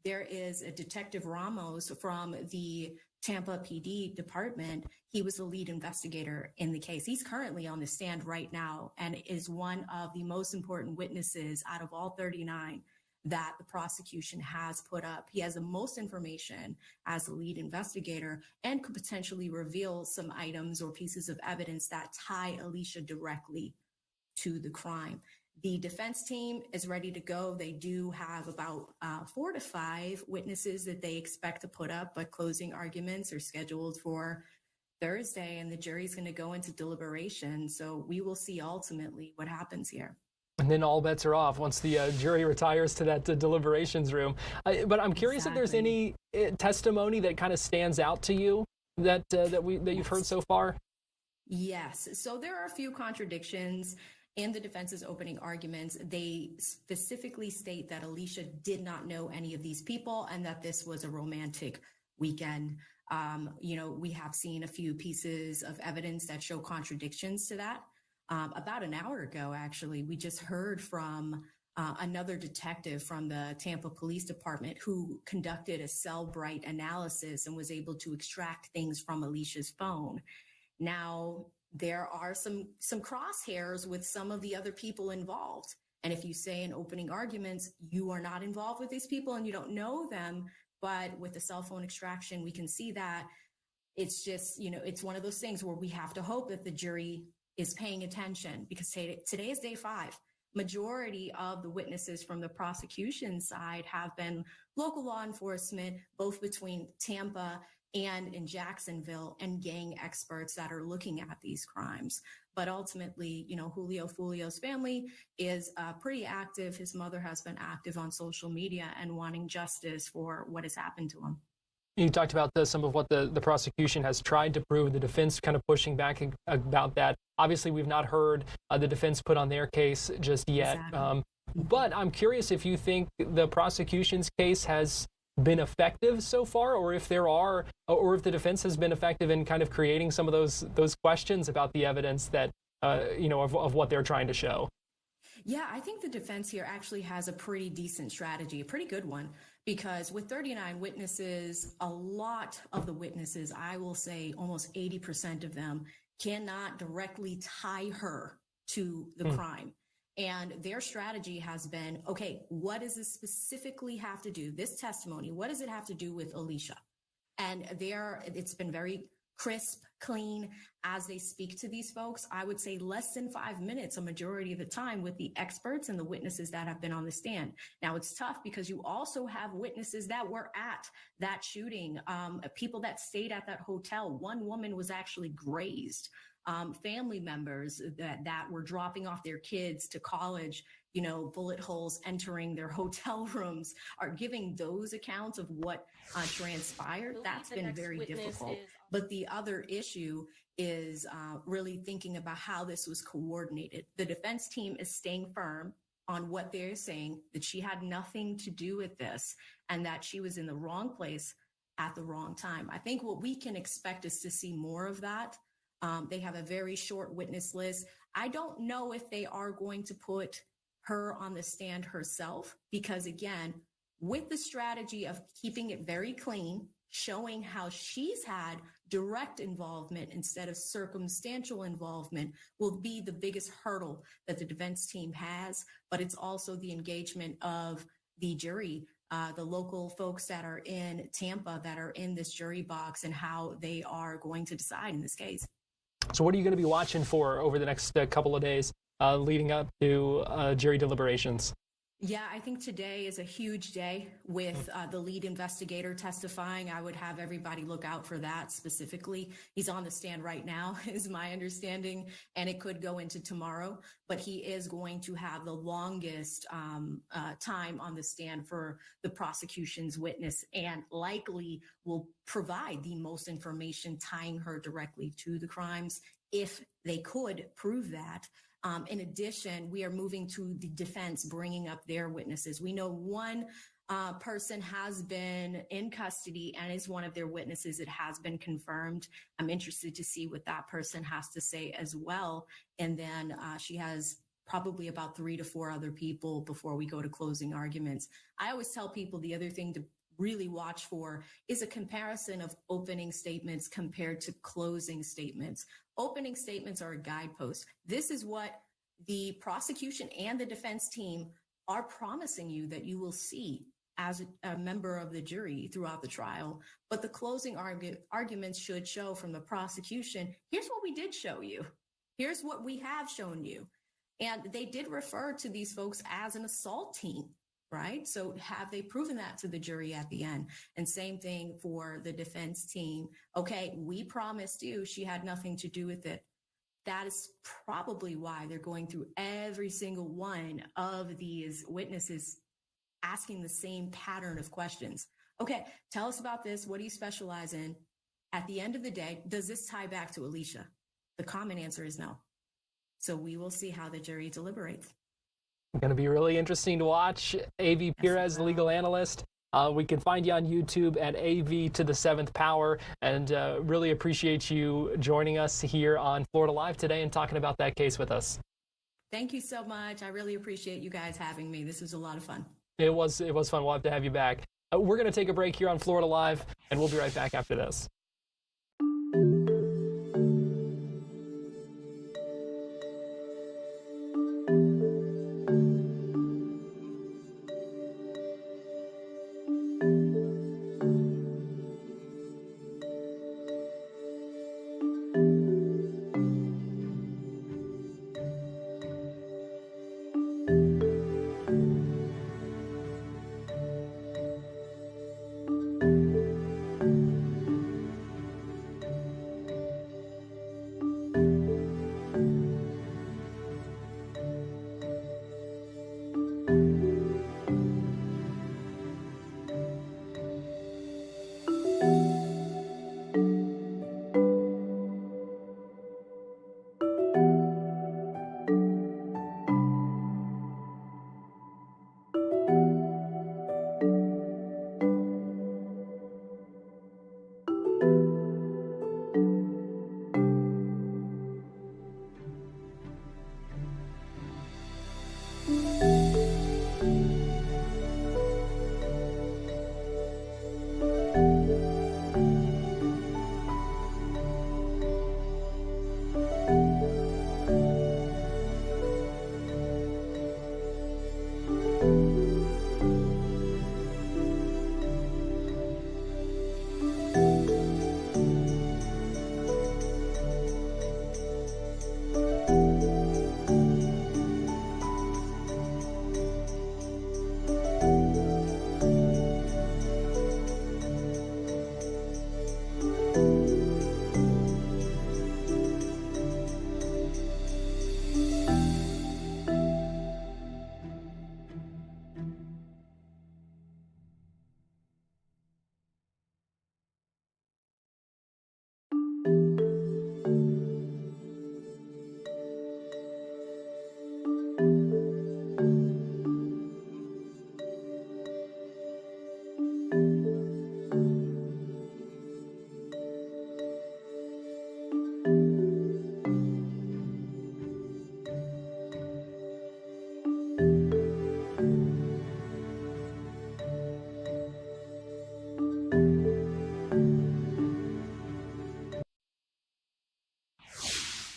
There is a Detective Ramos from the Tampa PD department. He was the lead investigator in the case. He's currently on the stand right now and is one of the most important witnesses out of all 39 that the prosecution has put up. He has the most information as the lead investigator and could potentially reveal some items or pieces of evidence that tie Alicia directly to the crime. The defense team is ready to go. They do have about 4 to 5 witnesses that they expect to put up, but closing arguments are scheduled for Thursday, and the jury's going to go into deliberation. So we will see ultimately what happens here. And then all bets are off once the jury retires to that deliberations room. But I'm curious if there's any testimony that kind of stands out to you that you've heard so far. Yes. So there are a few contradictions in the defense's opening arguments. They specifically state that Alicia did not know any of these people and that this was a romantic weekend. You know, we have seen a few pieces of evidence that show contradictions to that. About an hour ago, actually, we just heard from another detective from the Tampa Police Department who conducted a Cellbrite analysis and was able to extract things from Alicia's phone. Now, there are some crosshairs with some of the other people involved. And if you say in opening arguments, you are not involved with these people and you don't know them, but with the cell phone extraction, we can see that it's just, you know, it's one of those things where we have to hope that the jury is paying attention, because today is day 5. Majority of the witnesses from the prosecution side have been local law enforcement, both between Tampa and in Jacksonville, and gang experts that are looking at these crimes. But ultimately, you know, Julio Foolio's family is pretty active. His mother has been active on social media and wanting justice for what has happened to him. You talked about some of what the prosecution has tried to prove, the defense kind of pushing back about that. Obviously, we've not heard the defense put on their case just yet. Exactly. But I'm curious if you think the prosecution's case has been effective so far, or if the defense has been effective in kind of creating some of those questions about the evidence that you know, of what they're trying to show. Yeah, I think the defense here actually has a pretty decent strategy, a pretty good one, because with 39 witnesses, a lot of the witnesses, I will say almost 80% of them, cannot directly tie her to the crime. And their strategy has been, okay, what does this specifically have to do, this testimony, what does it have to do with Alicia? And it's been very crisp, clean as they speak to these folks. I would say less than 5 minutes a majority of the time with the experts and the witnesses that have been on the stand. Now, it's tough because you also have witnesses that were at that shooting, people that stayed at that hotel. One woman was actually grazed. Family members that were dropping off their kids to college, you know, bullet holes entering their hotel rooms, are giving those accounts of what transpired. That's been very difficult. But the other issue is really thinking about how this was coordinated. The defense team is staying firm on what they're saying, that she had nothing to do with this and that she was in the wrong place at the wrong time. I think what we can expect is to see more of that. They have a very short witness list. I don't know if they are going to put her on the stand herself, because again, with the strategy of keeping it very clean, showing how she's had direct involvement instead of circumstantial involvement will be the biggest hurdle that the defense team has. But it's also the engagement of the jury, the local folks that are in Tampa that are in this jury box, and how they are going to decide in this case. So what are you going to be watching for over the next couple of days leading up to jury deliberations? Yeah, I think today is a huge day with the lead investigator testifying. I would have everybody look out for that specifically. He's on the stand right now, is my understanding, and it could go into tomorrow. But he is going to have the longest time on the stand for the prosecution's witness, and likely will provide the most information tying her directly to the crimes if they could prove that. In addition, we are moving to the defense bringing up their witnesses. We know one person has been in custody and is one of their witnesses. It has been confirmed. I'm interested to see what that person has to say as well. And then she has probably about 3 to 4 other people before we go to closing arguments. I always tell people the other thing to really watch for is a comparison of opening statements compared to closing statements. Opening statements are a guidepost. This is what the prosecution and the defense team are promising you that you will see as a member of the jury throughout the trial. But the closing arguments should show from the prosecution, here's what we did show you. Here's what we have shown you. And they did refer to these folks as an assault team, right? So have they proven that to the jury at the end? And same thing for the defense team. Okay, we promised you she had nothing to do with it. That is probably why they're going through every single one of these witnesses, asking the same pattern of questions. Okay, tell us about this. What do you specialize in? At the end of the day, does this tie back to Alicia? The common answer is no. So we will see how the jury deliberates. Going to be really interesting to watch. A.V. Perez, legal analyst. We can find you on YouTube at AV to the 7th Power, and really appreciate you joining us here on Florida Live today and talking about that case with us. Thank you so much. I really appreciate you guys having me. This was a lot of fun. It was fun. We'll have to have you back. We're going to take a break here on Florida Live, and we'll be right back after this.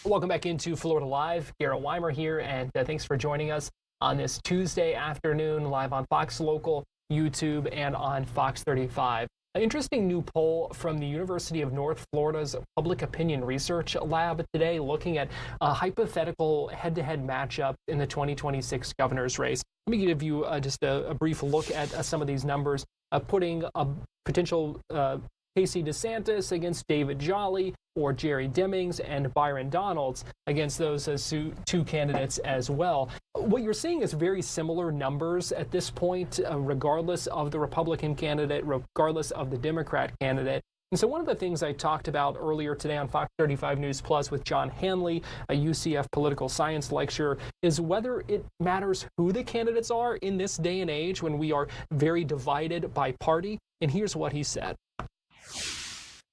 Welcome back into Florida Live. Garrett Weimer here, and thanks for joining us on this Tuesday afternoon, live on Fox Local, YouTube, and on Fox 35. An interesting new poll from the University of North Florida's Public Opinion Research Lab today, looking at a hypothetical head-to-head matchup in the 2026 governor's race. Let me give you just a brief look at some of these numbers, putting a potential Casey DeSantis against David Jolly, or Jerry Demings and Byron Donalds against those two candidates as well. What you're seeing is very similar numbers at this point, regardless of the Republican candidate, regardless of the Democrat candidate. And so one of the things I talked about earlier today on Fox 35 News Plus with John Hanley, a UCF political science lecturer, is whether it matters who the candidates are in this day and age when we are very divided by party. And here's what he said.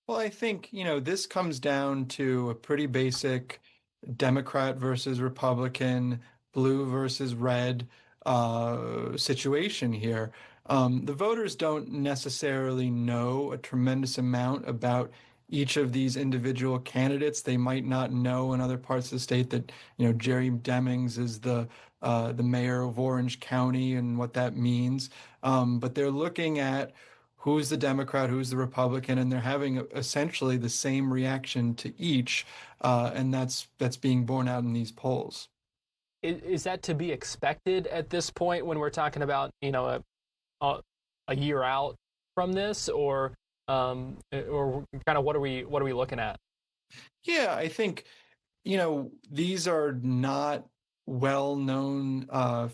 Well, I think, this comes down to a pretty basic Democrat versus Republican, blue versus red situation here. The voters don't necessarily know a tremendous amount about each of these individual candidates. They might not know in other parts of the state that, Jerry Demings is the mayor of Orange County and what that means. But they're looking at who's the Democrat, who's the Republican, and they're having essentially the same reaction to each, and that's being borne out in these polls. Is that to be expected at this point when we're talking about, a year out from this, or kind of what are we looking at? Yeah, I think, these are not well-known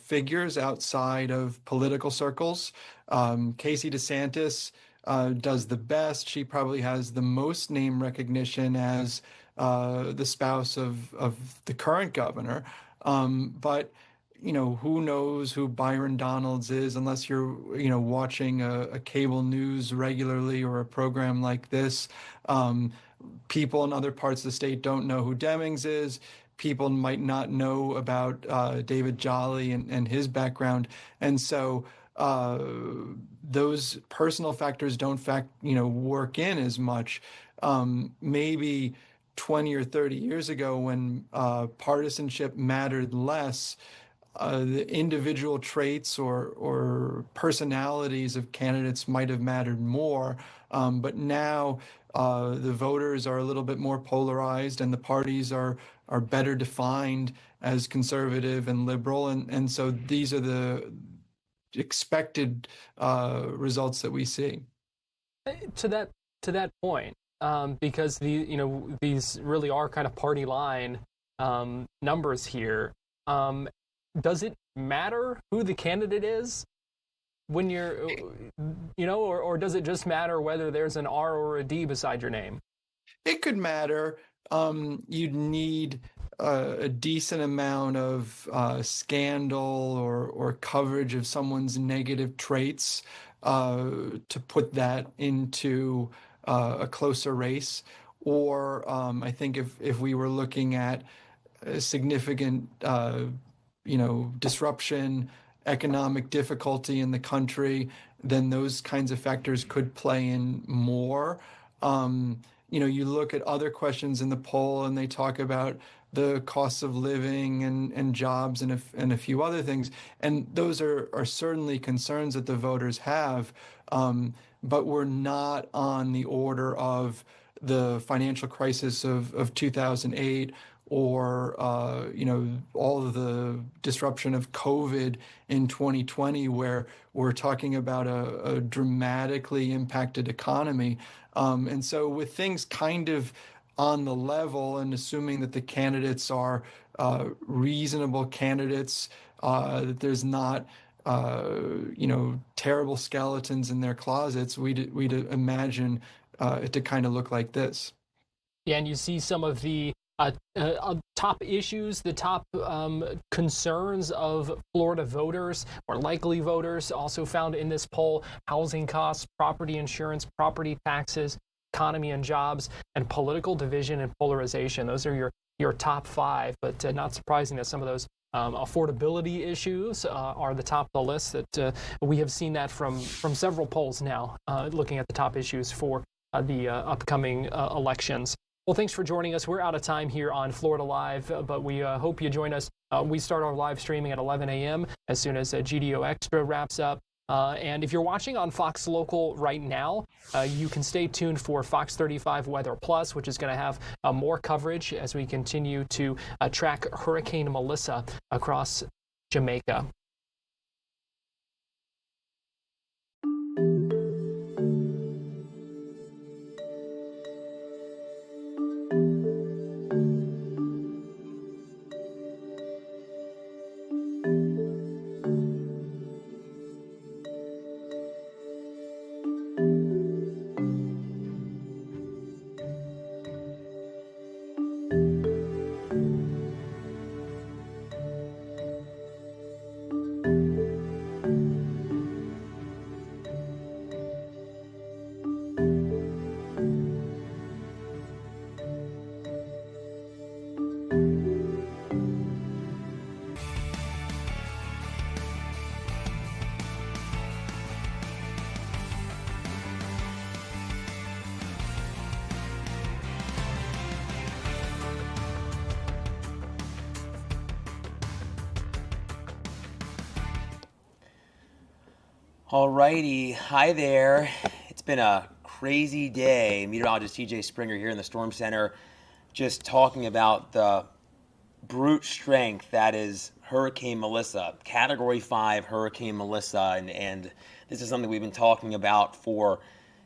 figures outside of political circles. Casey DeSantis does the best. She probably has the most name recognition as the spouse of the current governor. But who knows who Byron Donalds is unless you're, watching a cable news regularly or a program like this. People in other parts of the state don't know who Demings is. People might not know about David Jolly and his background. And so those personal factors don't work in as much. Maybe 20 or 30 years ago when partisanship mattered less, the individual traits or personalities of candidates might have mattered more. But now the voters are a little bit more polarized, and the parties are better defined as conservative and liberal. And so these are the expected results that we see. To that point, because these really are kind of party line numbers here. Does it matter who the candidate is when you're, or does it just matter whether there's an R or a D beside your name? It could matter. You'd need a decent amount of scandal or coverage of someone's negative traits to put that into a closer race. Or I think if we were looking at a significant, disruption, economic difficulty in the country, then those kinds of factors could play in more. You look at other questions in the poll and they talk about the costs of living and jobs and a few other things. And those are certainly concerns that the voters have, but we're not on the order of the financial crisis of 2008 or, all of the disruption of COVID in 2020, where we're talking about a dramatically impacted economy. And so with things kind of on the level and assuming that the candidates are reasonable candidates, that there's not, terrible skeletons in their closets, we'd imagine it to kind of look like this. Yeah, and you see some of the top issues, the top concerns of Florida voters or likely voters also found in this poll: housing costs, property insurance, property taxes, economy and jobs, and political division and polarization. Those are your top five, but not surprising that some of those affordability issues are the top of the list. That we have seen that from several polls now, looking at the top issues for the upcoming elections. Well, thanks for joining us. We're out of time here on Florida Live, but we hope you join us. We start our live streaming at 11 a.m. as soon as GDO Extra wraps up. And if you're watching on Fox Local right now, you can stay tuned for Fox 35 Weather Plus, which is going to have more coverage as we continue to track Hurricane Melissa across Jamaica. Alrighty, hi there. It's been a crazy day. Meteorologist TJ Springer here in the Storm Center, just talking about the brute strength that is Hurricane Melissa, Category 5 Hurricane Melissa, and this is something we've been talking about for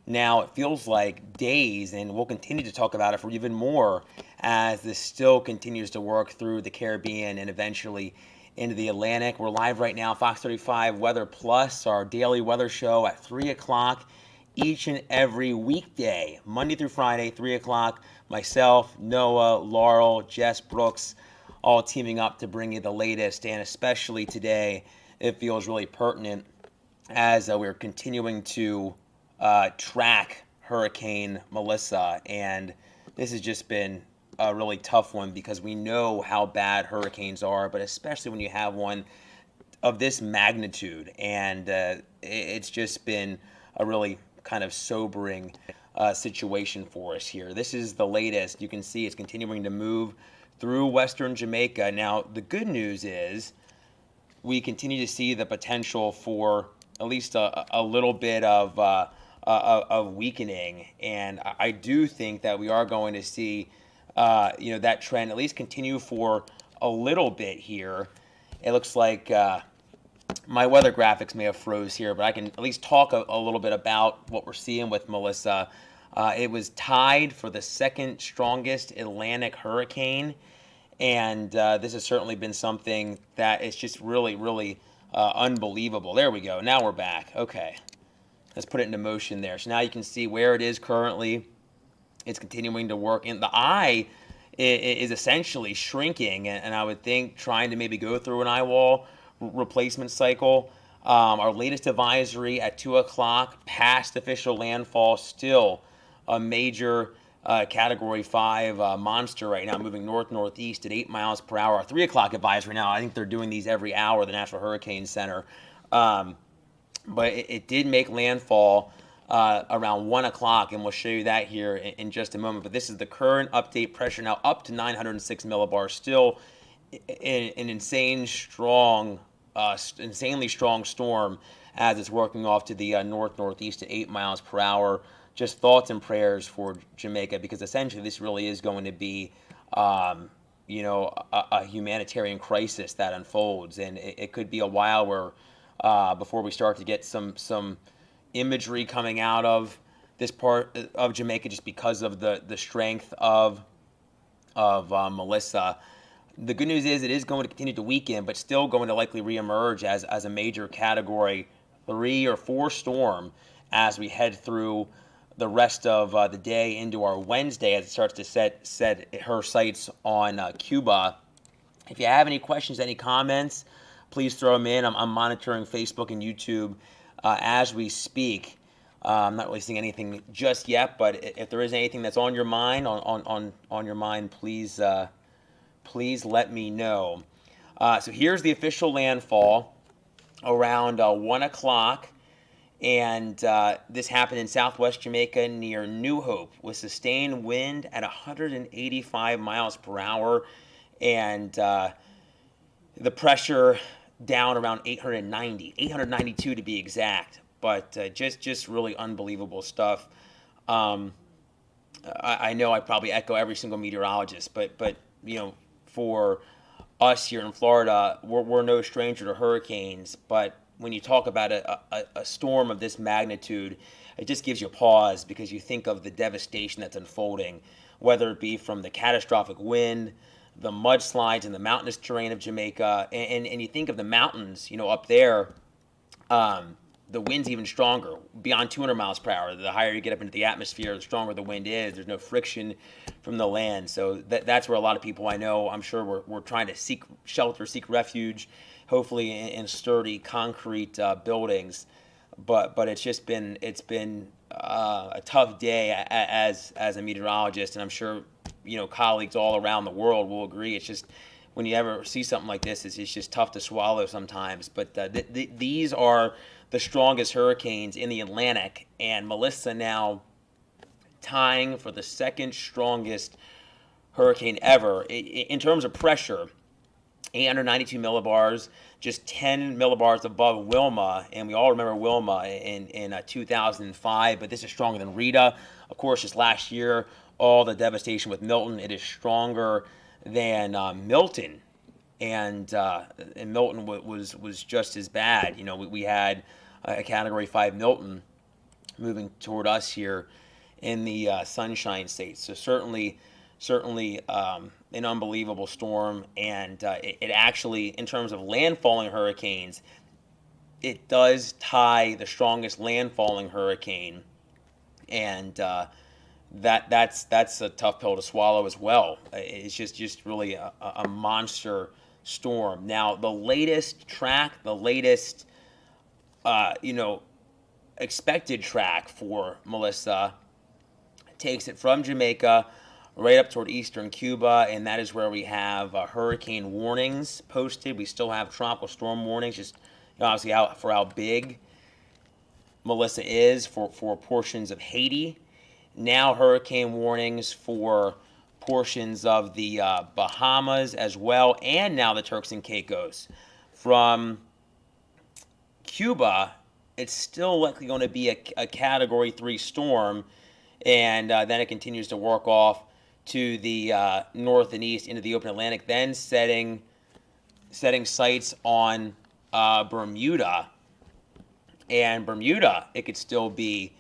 now, it feels like days, and we'll continue to talk about it for even more as this still continues to work through the Caribbean and eventually into the Atlantic. We're live right now, Fox 35 Weather Plus, our daily weather show at 3 o'clock each and every weekday, Monday through Friday, 3 o'clock. Myself, Noah, Laurel, Jess Brooks, all teaming up to bring you the latest, and especially today, it feels really pertinent as we're continuing to track Hurricane Melissa, and this has just been a really tough one because we know how bad hurricanes are, but especially when you have one of this magnitude, and it's just been a really kind of sobering situation for us here. This is the latest. You can see it's continuing to move through western Jamaica. Now, the good news is we continue to see the potential for at least a little bit of weakening, and I do think that we are going to see that trend at least continue for a little bit here. It looks like my weather graphics may have froze here, but I can at least talk a little bit about what we're seeing with Melissa. It was tied for the second strongest Atlantic hurricane, and this has certainly been something that is just really, really unbelievable. There we go. Now we're back. Okay. Let's put it into motion there. So now you can see where it is currently. It's continuing to work. And the eye is essentially shrinking, and I would think trying to maybe go through an eye wall replacement cycle. Our latest advisory at 2 o'clock, past official landfall, still a major Category 5 monster right now, moving north-northeast at 8 miles per hour. Our 3 o'clock advisory now, I think they're doing these every hour, the National Hurricane Center. But it did make landfall around 1 o'clock, and we'll show you that here in just a moment. But this is the current update pressure now up to 906 millibars, still an insanely strong storm as it's working off to the north-northeast at 8 miles per hour. Just thoughts and prayers for Jamaica, because essentially this really is going to be a humanitarian crisis that unfolds, and it could be a while where before we start to get some imagery coming out of this part of Jamaica, just because of the strength of Melissa. The good news is it is going to continue to weaken, but still going to likely reemerge as a major Category 3 or 4 storm as we head through the rest of the day into our Wednesday, as it starts to set her sights on Cuba. If you have any questions, any comments, please throw them in. I'm monitoring Facebook and YouTube as we speak. I'm not really seeing anything just yet, but if there is anything that's on your mind, please let me know. So here's the official landfall around 1 o'clock, And this happened in southwest Jamaica near New Hope with sustained wind at 185 miles per hour and the pressure down around 892 to be exact. But just really unbelievable stuff. I know I probably echo every single meteorologist, but you know, for us here in Florida, we're no stranger to hurricanes. But when you talk about a storm of this magnitude, it just gives you a pause because you think of the devastation that's unfolding, whether it be from the catastrophic wind, the mudslides in the mountainous terrain of Jamaica, and you think of the mountains, you know, up there. The wind's even stronger, beyond 200 miles per hour. The higher you get up into the atmosphere, the stronger the wind is. There's no friction from the land. So that's where a lot of people I know, I'm sure, we're trying to seek shelter, seek refuge, hopefully in sturdy concrete buildings. But it's been a tough day as a meteorologist, and I'm sure, you know, colleagues all around the world will agree. It's just, when you ever see something like this, it's just tough to swallow sometimes. But these are the strongest hurricanes in the Atlantic, and Melissa now tying for the second strongest hurricane ever. In terms of pressure, 892 millibars, just 10 millibars above Wilma, and we all remember Wilma in 2005, but this is stronger than Rita. Of course, just last year, all the devastation with Milton, it is stronger than Milton. And Milton was just as bad. You know, we had a Category 5 Milton moving toward us here in the Sunshine State. So certainly an unbelievable storm. And it actually, in terms of landfalling hurricanes, it does tie the strongest landfalling hurricane. And that's a tough pill to swallow as well. It's just really a monster storm. Now, the latest track, expected track for Melissa takes it from Jamaica right up toward eastern Cuba, and that is where we have hurricane warnings posted. We still have tropical storm warnings, just obviously out for how big Melissa is for portions of Haiti. Now hurricane warnings for portions of the Bahamas as well, and now the Turks and Caicos. From Cuba, it's still likely going to be a Category 3 storm, and then it continues to work off to the north and east into the open Atlantic, then setting sights on Bermuda. And Bermuda, it could still be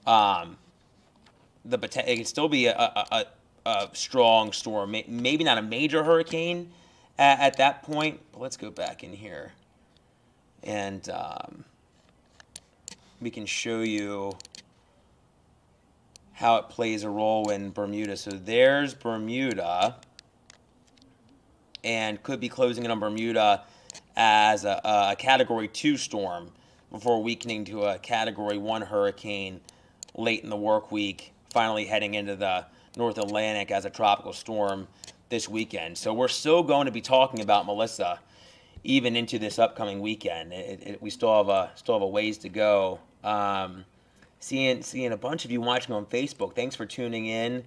a strong storm, maybe not a major hurricane at that point. But let's go back in here, and we can show you how it plays a role in Bermuda. So there's Bermuda, and could be closing in on Bermuda as a Category 2 storm before weakening to a Category 1 hurricane late in the work week, finally heading into the North Atlantic as a tropical storm this weekend. So we're still going to be talking about Melissa even into this upcoming weekend. We still have a ways to go. Seeing a bunch of you watching on Facebook. Thanks for tuning in.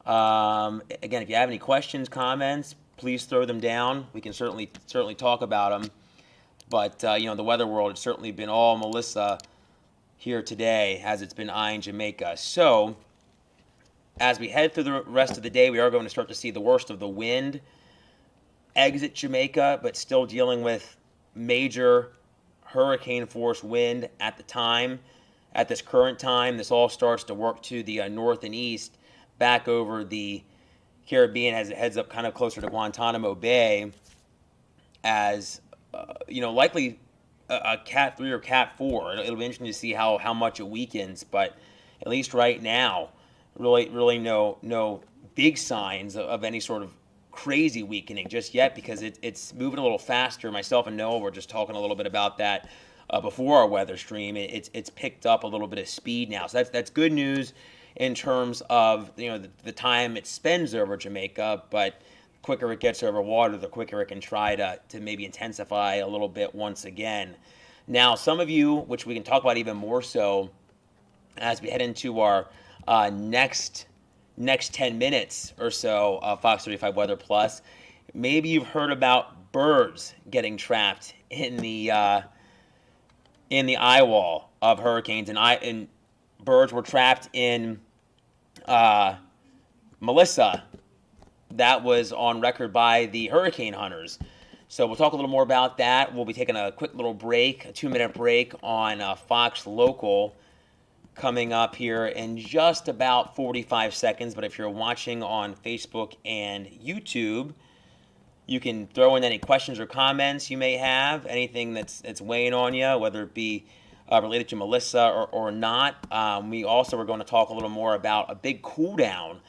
Again, if you have any questions, comments, please throw them down. We can certainly talk about them. But the weather world has certainly been all Melissa here today, as it's been eyeing Jamaica. So as we head through the rest of the day, we are going to start to see the worst of the wind exit Jamaica, but still dealing with major hurricane force wind at the time. At this current time, this all starts to work to the north and east, back over the Caribbean as it heads up kind of closer to Guantanamo Bay, as likely a Cat 3 or Cat 4. It'll be interesting to see how much it weakens, but at least right now, really no big signs of any sort of crazy weakening just yet, because it's moving a little faster. Myself and Noah were just talking a little bit about that before our weather stream. It's picked up a little bit of speed now, so that's good news in terms of the time it spends over Jamaica. But the quicker it gets over water, the quicker it can try to maybe intensify a little bit once again. Now, some of you, which we can talk about even more so as we head into our next 10 minutes or so of Fox 35 Weather Plus, maybe you've heard about birds getting trapped in the eye wall of hurricanes, and birds were trapped in Melissa. That was on record by the hurricane hunters. So we'll talk a little more about that. We'll be taking a quick little break, a 2-minute break on Fox Local coming up here in just about 45 seconds. But if you're watching on Facebook and YouTube, you can throw in any questions or comments you may have, anything that's weighing on you, whether it be related to Melissa or not. We also are going to talk a little more about a big cool down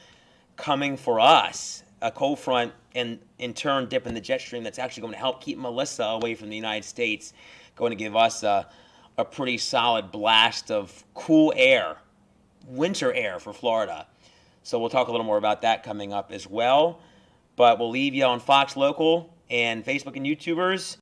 coming for us, a cold front, and in turn dipping the jet stream that's actually going to help keep Melissa away from the United States, going to give us a pretty solid blast of cool air, winter air for Florida. So we'll talk a little more about that coming up as well. But we'll leave you on Fox Local and Facebook and YouTubers.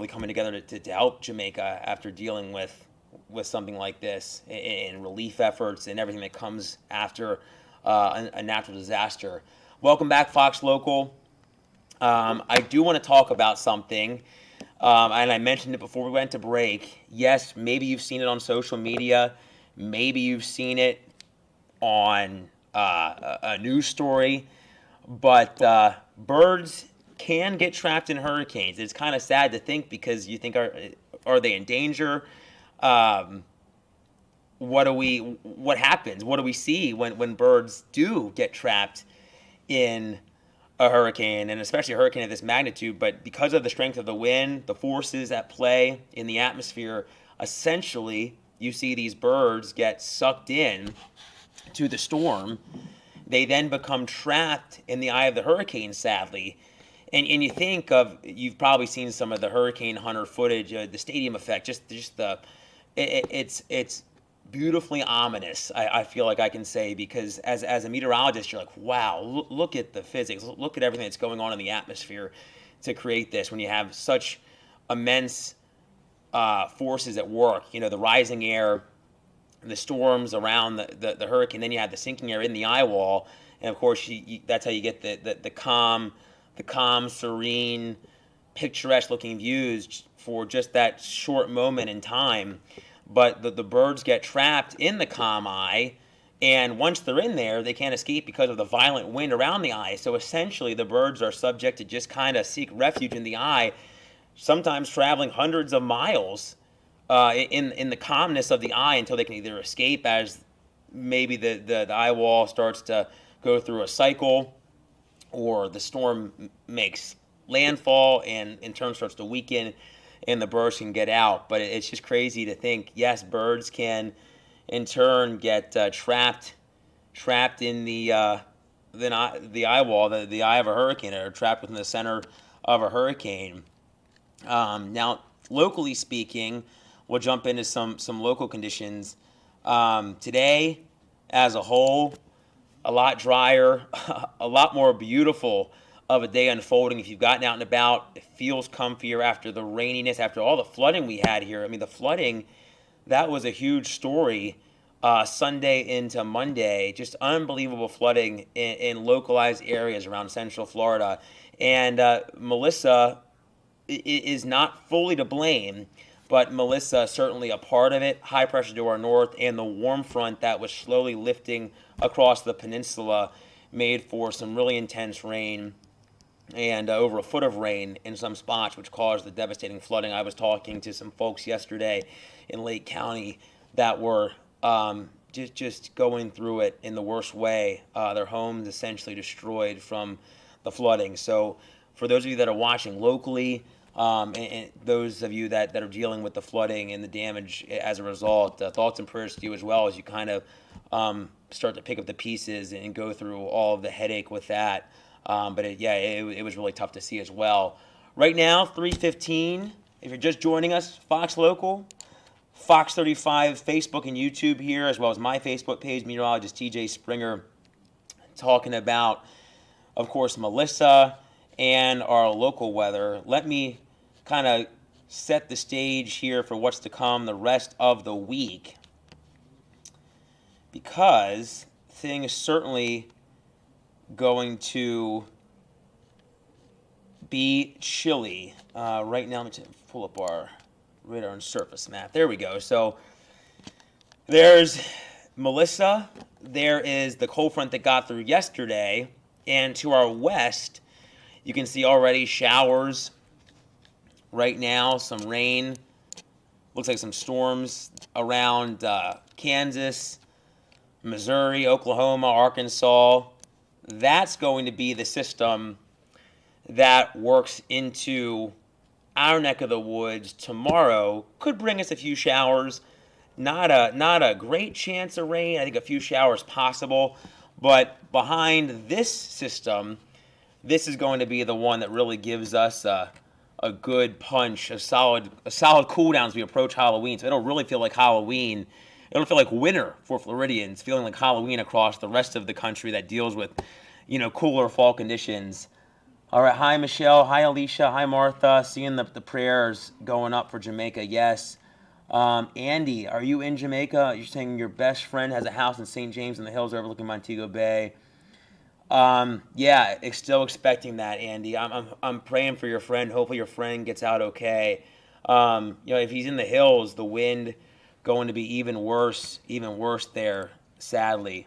Coming together to help Jamaica after dealing with something like this, and relief efforts and everything that comes after a natural disaster. Welcome back, Fox Local. I do want to talk about something, and I mentioned it before we went to break. Yes, maybe you've seen it on social media. Maybe you've seen it on a news story, but birds can get trapped in hurricanes. It's kind of sad to think, because you think, are they in danger? What happens? What do we see when birds do get trapped in a hurricane, and especially a hurricane of this magnitude? But because of the strength of the wind, the forces at play in the atmosphere, essentially you see these birds get sucked in to the storm. They then become trapped in the eye of the hurricane, sadly. And you think of, you've probably seen some of the hurricane hunter footage, the stadium effect, it's beautifully ominous, I feel like I can say, because as a meteorologist, you're like, wow, look at the physics, look at everything that's going on in the atmosphere to create this, when you have such immense forces at work, the rising air, the storms around the hurricane, then you have the sinking air in the eye wall, and of course that's how you get the calm, serene, picturesque-looking views for just that short moment in time. But the birds get trapped in the calm eye, and once they're in there, they can't escape because of the violent wind around the eye. So essentially, the birds are subject to just kind of seek refuge in the eye, sometimes traveling hundreds of miles in the calmness of the eye until they can either escape as maybe the eye wall starts to go through a cycle, or the storm makes landfall and in turn starts to weaken and the birds can get out. But it's just crazy to think, yes, birds can in turn get trapped in the eye wall, the eye of a hurricane, or trapped within the center of a hurricane. Now, locally speaking, we'll jump into some local conditions. Today, as a whole, a lot drier, a lot more beautiful of a day unfolding. If you've gotten out and about, it feels comfier after the raininess, after all the flooding we had here. I mean, the flooding, that was a huge story Sunday into Monday. Just unbelievable flooding in localized areas around Central Florida. And Melissa is not fully to blame, but Melissa certainly a part of it. High pressure to our north and the warm front that was slowly lifting across the peninsula made for some really intense rain and over a foot of rain in some spots, which caused the devastating flooding. I was talking to some folks yesterday in Lake County that were just going through it in the worst way. Their homes essentially destroyed from the flooding. So for those of you that are watching locally, and those of you that are dealing with the flooding and the damage as a result, thoughts and prayers to you as well as you kind of start to pick up the pieces and go through all of the headache with that. But it was really tough to see as well. Right now, 3:15. If you're just joining us, Fox Local, Fox 35 Facebook and YouTube here, as well as my Facebook page, meteorologist TJ Springer, talking about, of course, Melissa and our local weather. Let me kind of set the stage here for what's to come the rest of the week, because things certainly going to be chilly. Right now, let me pull up our radar and surface map. There we go. So there's Melissa. There is the cold front that got through yesterday. And to our west, you can see already showers right now, some rain. Looks like some storms around Kansas, Missouri, Oklahoma, Arkansas. That's going to be the system that works into our neck of the woods tomorrow. Could bring us a few showers. Not a great chance of rain. I think a few showers possible. But behind this system, this is going to be the one that really gives us a good punch, a solid cool down as we approach Halloween. So it'll really feel like Halloween. It'll feel like winter for Floridians, feeling like Halloween across the rest of the country that deals with, cooler fall conditions. All right, hi Michelle, hi Alicia, hi Martha. Seeing the prayers going up for Jamaica, yes. Andy, are you in Jamaica? You're saying your best friend has a house in St. James in the Hills overlooking Montego Bay. Yeah, still expecting that, Andy. I'm praying for your friend. Hopefully your friend gets out okay. If he's in the hills, the wind going to be even worse there, sadly.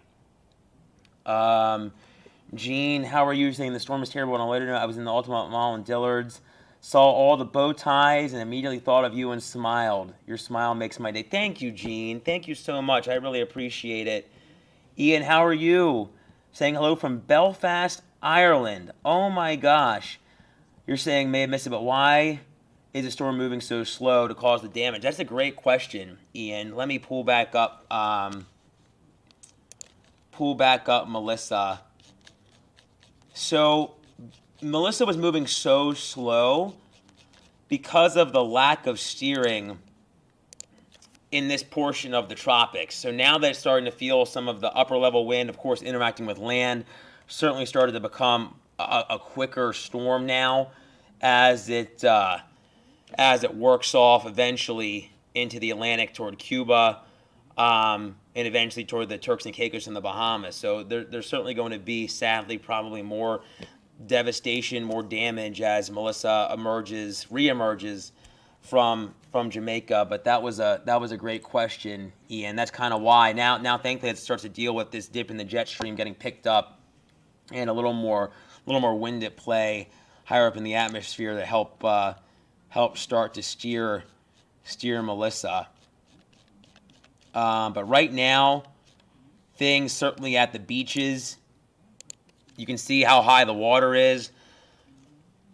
Gene, how are you? Saying the storm is terrible. On a later note, I was in the Ultimate Mall in Dillard's, saw all the bow ties, and immediately thought of you and smiled. Your smile makes my day. Thank you, Gene. Thank you so much. I really appreciate it. Ian, how are you? Saying hello from Belfast, Ireland. Oh my gosh. You're saying may have missed it, but why is the storm moving so slow to cause the damage? That's a great question, Ian. Let me pull back up Melissa. So Melissa was moving so slow because of the lack of steering in this portion of the tropics. So now that it's starting to feel some of the upper level wind, of course, interacting with land, certainly started to become a quicker storm now as it works off eventually into the Atlantic toward Cuba, and eventually toward the Turks and Caicos and the Bahamas. So there's certainly going to be, sadly, probably more devastation, more damage as Melissa reemerges from Jamaica. But that was a great question, Ian. That's kind of why now thankfully it starts to deal with this dip in the jet stream getting picked up and a little more wind at play higher up in the atmosphere that help start to steer steer Melissa. But right now, things certainly at the beaches, you can see how high the water is.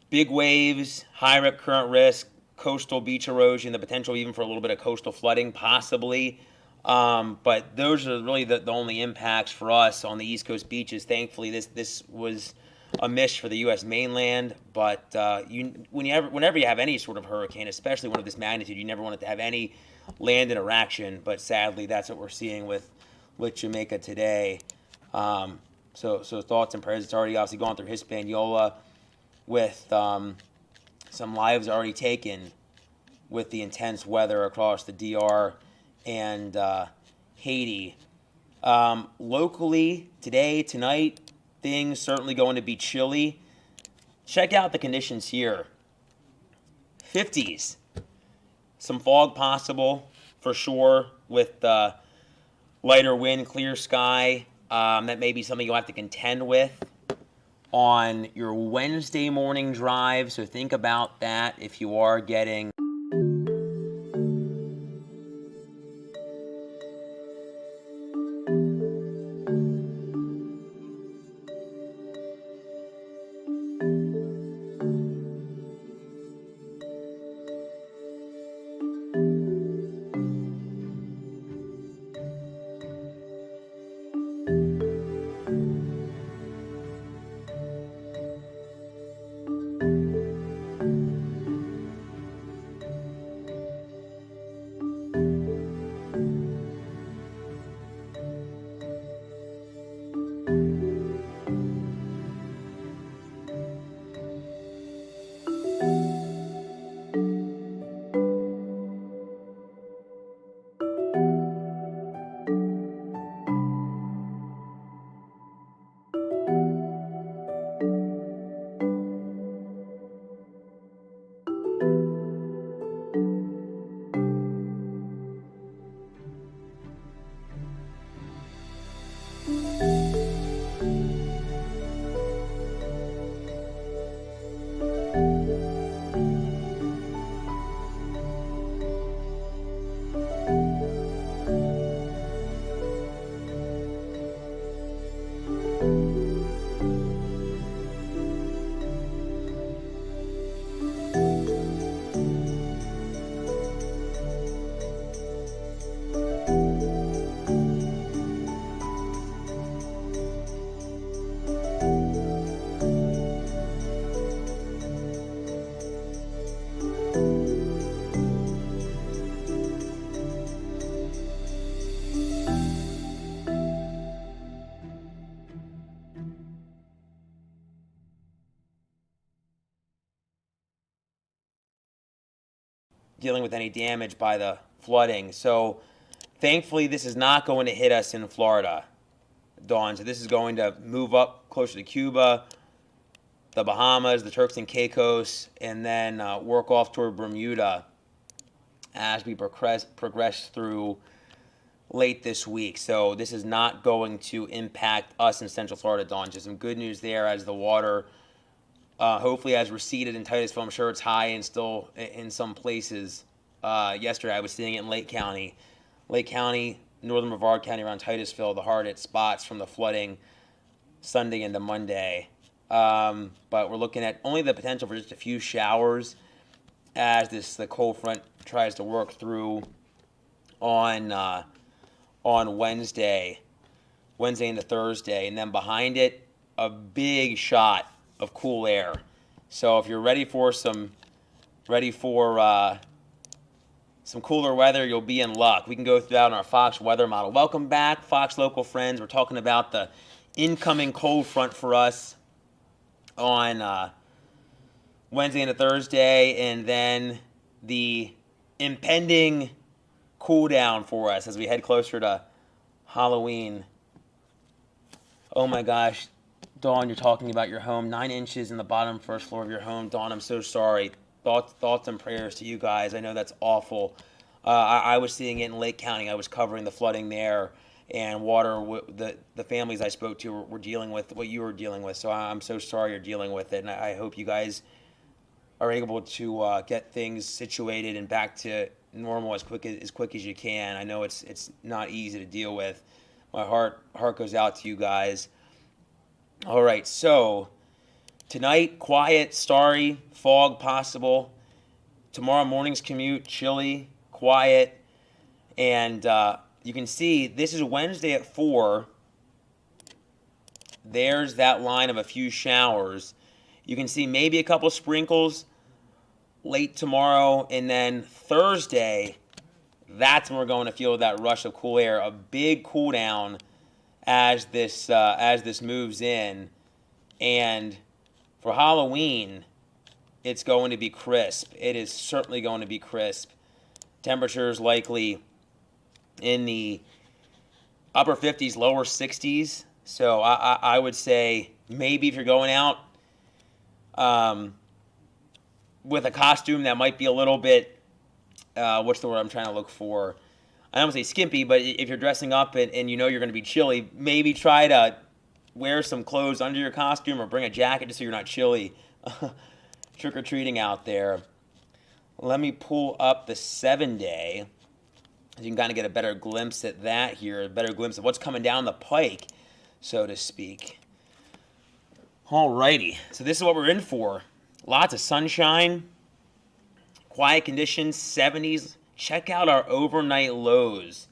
Big waves, high rip current risk, coastal beach erosion, the potential even for a little bit of coastal flooding, possibly. But those are really the only impacts for us on the East Coast beaches. Thankfully, this was a miss for the U.S. mainland. But whenever you have any sort of hurricane, especially one of this magnitude, you never want it to have any land interaction. But sadly, that's what we're seeing with Jamaica today. So thoughts and prayers. It's already obviously gone through Hispaniola with some lives already taken with the intense weather across the DR and Haiti. Locally, today, tonight, things certainly going to be chilly. Check out the conditions here. 50s. Some fog possible for sure with lighter wind, clear sky. That may be something you'll have to contend with on your Wednesday morning drive. So think about that if you are getting dealing with any damage by the flooding. So thankfully, this is not going to hit us in Florida, Dawn. So this is going to move up closer to Cuba, the Bahamas, the Turks and Caicos, and then work off toward Bermuda as we progress through late this week. So this is not going to impact us in Central Florida, Dawn. Just some good news there as the water hopefully has receded in Titusville. I'm sure it's high and still in some places. Yesterday I was seeing it in Lake County, northern Brevard County around Titusville, the hard-hit spots from the flooding Sunday into Monday. But we're looking at only the potential for just a few showers as the cold front tries to work through on Wednesday into Thursday. And then behind it, a big shot of cool air. So if you're ready for some cooler weather, you'll be in luck. We can go through that on our Fox weather model. Welcome back, Fox local friends. We're talking about the incoming cold front for us on Wednesday into Thursday, and then the impending cool down for us as we head closer to Halloween. Oh my gosh, Dawn, you're talking about your home, 9 inches in the bottom first floor of your home. Dawn, I'm so sorry. Thoughts and prayers to you guys. I know that's awful. I was seeing it in Lake County. I was covering the flooding there, and water. The families I spoke to were dealing with what you were dealing with. So I'm so sorry you're dealing with it, and I hope you guys are able to get things situated and back to normal as quick as you can. I know it's not easy to deal with. My heart goes out to you guys. All right, so tonight, quiet, starry, fog possible. Tomorrow morning's commute, chilly, quiet. And you can see this is Wednesday at 4. There's that line of a few showers. You can see maybe a couple sprinkles late tomorrow. And then Thursday, that's when we're going to feel that rush of cool air, a big cool down as this moves in. And for Halloween, it's going to be crisp. It is certainly going to be crisp. Temperatures likely in the upper 50s, lower 60s. So I would say maybe if you're going out with a costume that might be a little bit, what's the word I'm trying to look for? I don't want to say skimpy, but if you're dressing up and you know you're going to be chilly, maybe try to wear some clothes under your costume or bring a jacket just so you're not chilly. Trick-or-treating out there. Let me pull up the 7-day. You can kind of get a better glimpse at that here, a better glimpse of what's coming down the pike, so to speak. Alrighty, so this is what we're in for. Lots of sunshine, quiet conditions, 70s. Check out our overnight lows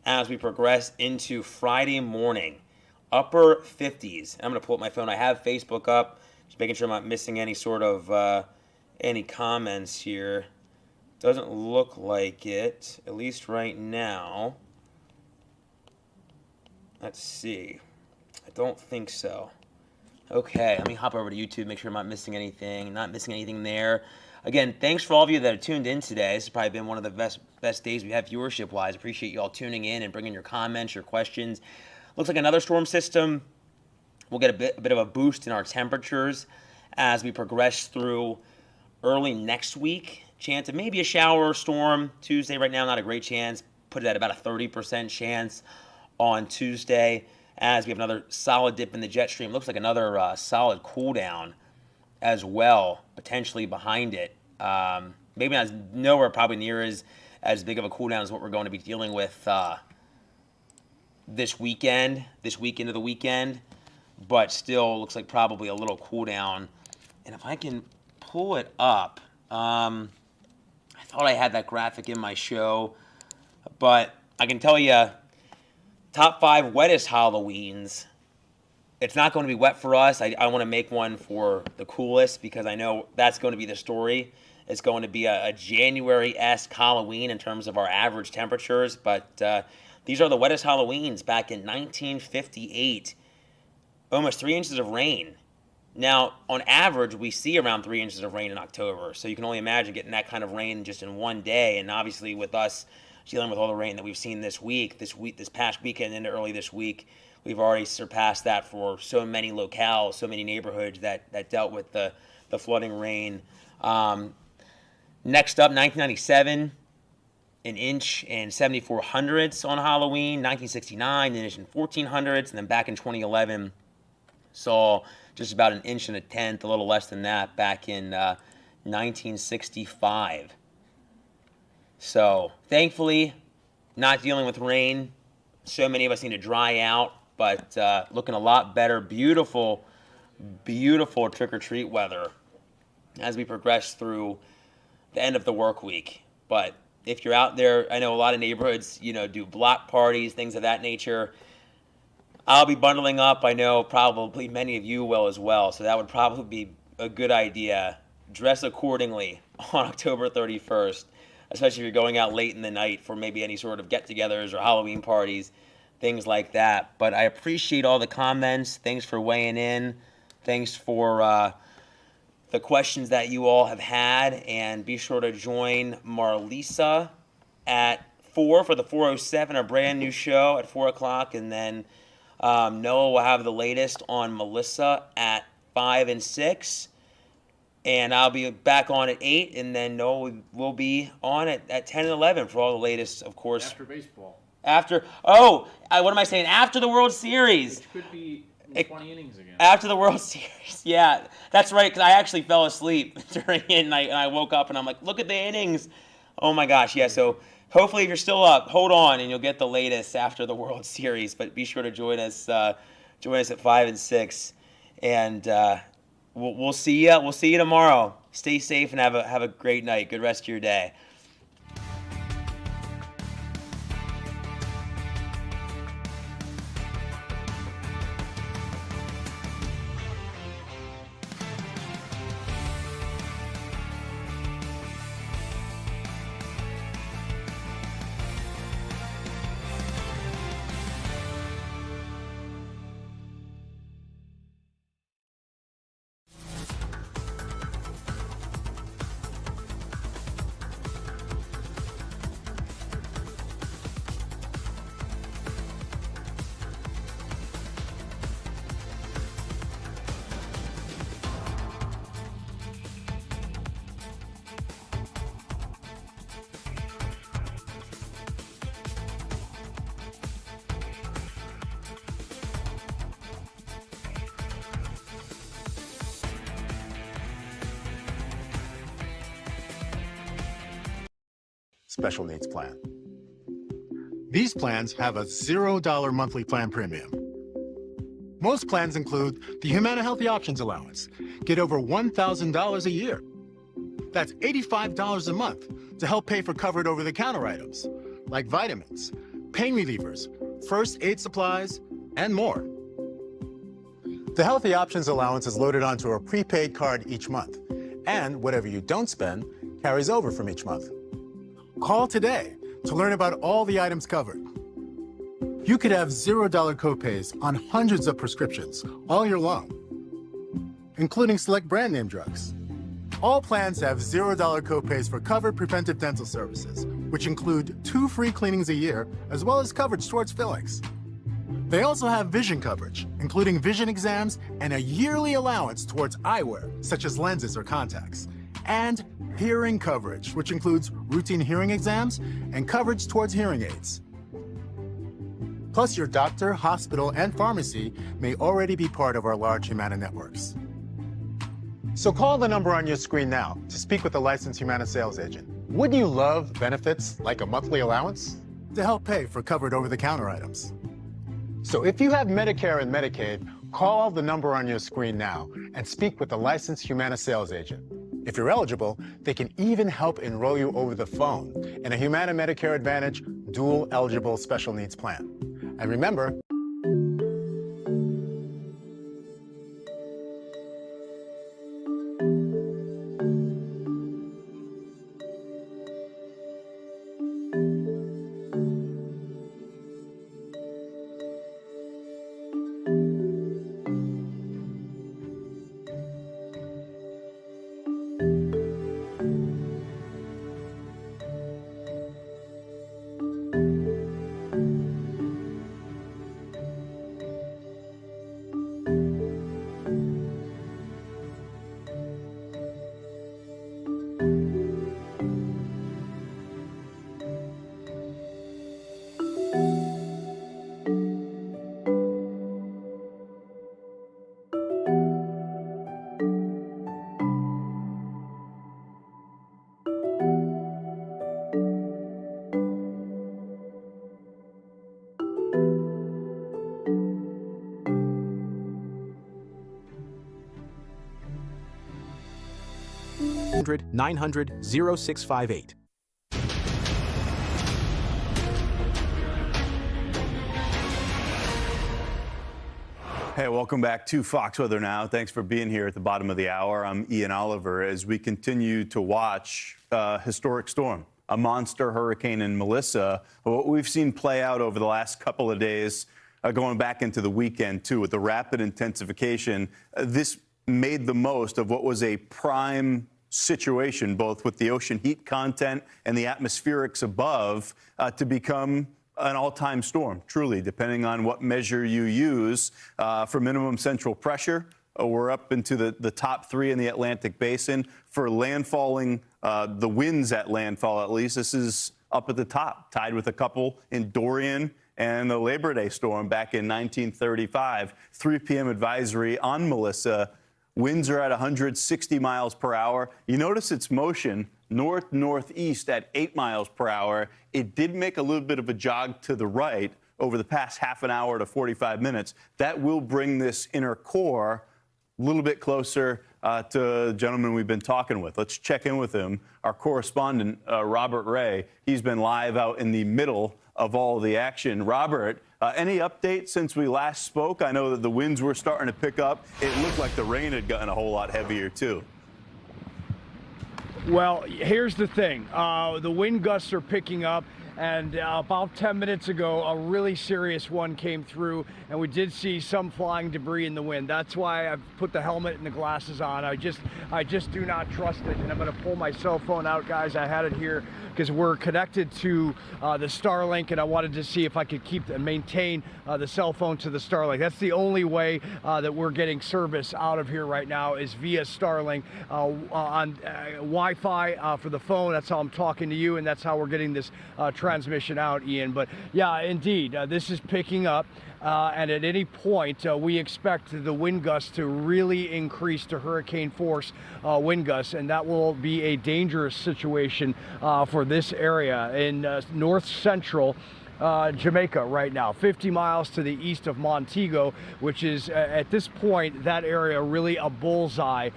as we progress into Friday morning. Upper 50s. I'm going to pull up my phone. I have Facebook up, just making sure I'm not missing any sort of any comments here. Doesn't look like it, at least right now. Let's see. I don't think so. Okay, let me hop over to YouTube, make sure I'm not missing anything. Not missing anything there. Again, thanks for all of you that have tuned in today. This has probably been one of the best days we have viewership-wise. Appreciate you all tuning in and bringing your comments, your questions. Looks like another storm system. We'll get a bit of a boost in our temperatures as we progress through early next week. Chance of maybe a shower or storm Tuesday. Right now, not a great chance. Put it at about a 30% chance on Tuesday as we have another solid dip in the jet stream. Looks like another solid cool down as well, potentially behind it. Maybe not nowhere probably near as big of a cool down as what we're going to be dealing with this weekend into the weekend, but still looks like probably a little cool down. And if I can pull it up, I thought I had that graphic in my show, but I can tell you top 5 wettest Halloweens. It's not going to be wet for us. I want to make one for the coolest because I know that's going to be the story. It's going to be a January-esque Halloween in terms of our average temperatures, but these are the wettest Halloweens back in 1958. Almost 3 inches of rain. Now, on average, we see around 3 inches of rain in October, so you can only imagine getting that kind of rain just in one day, and obviously with us dealing with all the rain that we've seen this past weekend into early this week, we've already surpassed that for so many locales, so many neighborhoods that dealt with the flooding rain. Next up, 1997, an inch and 74 hundredths on Halloween. 1969, an inch and 14 hundredths. And then back in 2011, saw just about an inch and a tenth, a little less than that, back in 1965. So, thankfully, not dealing with rain. So many of us need to dry out, but looking a lot better. Beautiful, beautiful trick-or-treat weather as we progress through the end of the work week. But if you're out there, I know a lot of neighborhoods, do block parties, things of that nature. I'll be bundling up. I know probably many of you will as well. So that would probably be a good idea. Dress accordingly on October 31st, especially if you're going out late in the night for maybe any sort of get-togethers or Halloween parties, things like that. But I appreciate all the comments. Thanks for weighing in. Thanks for the questions that you all have had. And be sure to join Marlisa at 4 for the 407, our brand new show at 4 o'clock. And then Noah will have the latest on Melissa at 5 and 6. And I'll be back on at 8. And then Noah will be on at 10 and 11 for all the latest, of course. After baseball. What am I saying? After the World Series. Which could be 20 innings again. After the World Series, yeah. That's right, because I actually fell asleep during it, and I woke up, and I'm like, look at the innings. Oh my gosh, yeah. So hopefully, if you're still up, hold on, and you'll get the latest after the World Series. But be sure to join us at 5 and 6, and we'll see you. We'll see you tomorrow. Stay safe and have a great night. Good rest of your day. Special needs plan. These plans have a $0 monthly plan premium. Most plans include the Humana Healthy Options Allowance. Get over $1,000 a year. That's $85 a month to help pay for covered over-the-counter items like vitamins, pain relievers, first aid supplies, and more. The Healthy Options Allowance is loaded onto a prepaid card each month, and whatever you don't spend carries over from each month. Call today to learn about all the items covered. You could have $0 copays on hundreds of prescriptions all year long, including select brand name drugs. All plans have $0 copays for covered preventive dental services, which include 2 free cleanings a year, as well as coverage towards fillings. They also have vision coverage, including vision exams and a yearly allowance towards eyewear, such as lenses or contacts, and hearing coverage, which includes routine hearing exams and coverage towards hearing aids. Plus, your doctor, hospital, and pharmacy may already be part of our large Humana networks. So call the number on your screen now to speak with a licensed Humana sales agent. Would you love benefits like a monthly allowance to help pay for covered over-the-counter items? So if you have Medicare and Medicaid, call the number on your screen now and speak with a licensed Humana sales agent. If you're eligible, they can even help enroll you over the phone in a Humana Medicare Advantage dual eligible special needs plan. And remember, $900-0658. Hey, welcome back to Fox Weather Now. Thanks for being here at the bottom of the hour. I'm Ian Oliver as we continue to watch a historic storm, a monster hurricane in Melissa. What we've seen play out over the last couple of days, going back into the weekend, too, with the rapid intensification, this made the most of what was a prime situation, both with the ocean heat content and the atmospherics above, to become an all-time storm, truly, depending on what measure you use. For minimum central pressure, we're up into the top 3 in the Atlantic Basin. For landfalling, the winds at landfall, at least, this is up at the top, tied with a couple in Dorian and the Labor Day storm back in 1935. 3 p.m. advisory on Melissa Winds are at 160 miles per hour. You notice its motion north-northeast at 8 miles per hour. It did make a little bit of a jog to the right over the past half an hour to 45 minutes. That will bring this inner core a little bit closer to the gentleman we've been talking with. Let's check in with him, our correspondent, Robert Ray. He's been live out in the middle of all the action. Robert, any update since we last spoke? I know that the winds were starting to pick up. It looked like the rain had gotten a whole lot heavier, too. Well, here's the thing. The wind gusts are picking up. And about 10 minutes ago, a really serious one came through, and we did see some flying debris in the wind. That's why I've put the helmet and the glasses on. I just do not trust it. And I'm going to pull my cell phone out, guys. I had it here because we're connected to the Starlink, and I wanted to see if I could keep and maintain the cell phone to the Starlink. That's the only way that we're getting service out of here right now is via Starlink on Wi-Fi for the phone. That's how I'm talking to you, and that's how we're getting this transmission out, Ian. But yeah, indeed, this is picking up. And at any point, we expect the wind gusts to really increase to hurricane force wind gusts, and that will be a dangerous situation for this area in north central Jamaica right now, 50 miles to the east of Montego, which is at this point, that area really a bullseye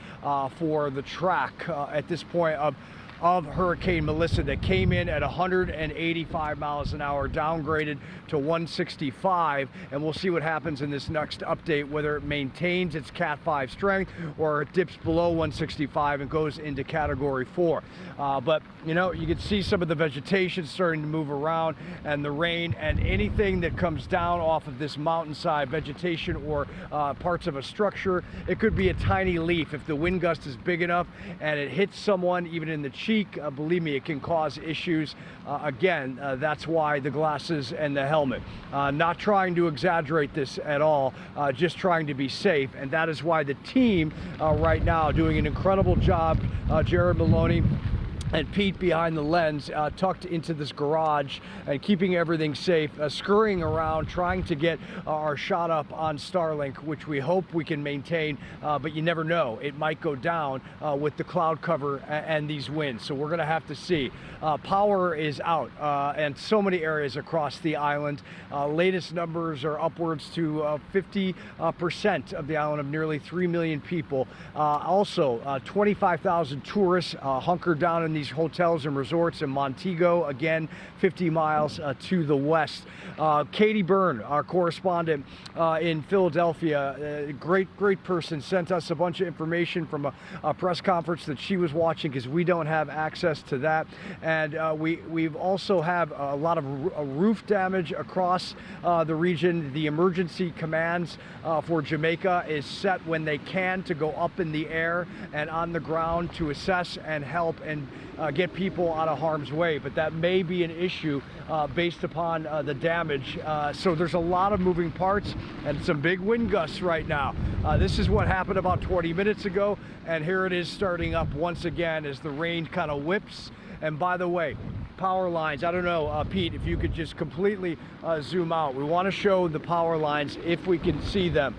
for the track at this point of Hurricane Melissa that came in at 185 miles an hour, downgraded to 165, and we'll see what happens in this next update, whether it maintains its Cat 5 strength or it dips below 165 and goes into Category 4. But, you know, you can see some of the vegetation starting to move around, and the rain and anything that comes down off of this mountainside, vegetation or parts of a structure. It could be a tiny leaf. If the wind gust is big enough and it hits someone, even in the cheek, believe me, it can cause issues. Again, that's why the glasses and the helmet. Not trying to exaggerate this at all, just trying to be safe. And that is why the team right now doing an incredible job, Jared Maloney and Pete behind the lens, tucked into this garage and keeping everything safe, scurrying around, trying to get our shot up on Starlink, which we hope we can maintain, but you never know. It might go down with the cloud cover and these winds, so we're gonna have to see. Power is out and so many areas across the island. Latest numbers are upwards to 50% of the island of nearly 3 million people. Also, 25,000 tourists hunkered down in these hotels and resorts in Montego, again 50 miles to the west. Katie Byrne, our correspondent in Philadelphia, great person, sent us a bunch of information from a press conference that she was watching because we don't have access to that. And we've also have a lot of roof damage across the region. The emergency commands for Jamaica is set when they can to go up in the air and on the ground to assess and help and get people out of harm's way, but that may be an issue based upon the damage. So there's a lot of moving parts and some big wind gusts right now. This is what happened about 20 minutes ago, and here it is starting up once again as the rain kind of whips. And by the way, power lines, I don't know, Pete, if you could just completely zoom out. We want to show the power lines if we can see them.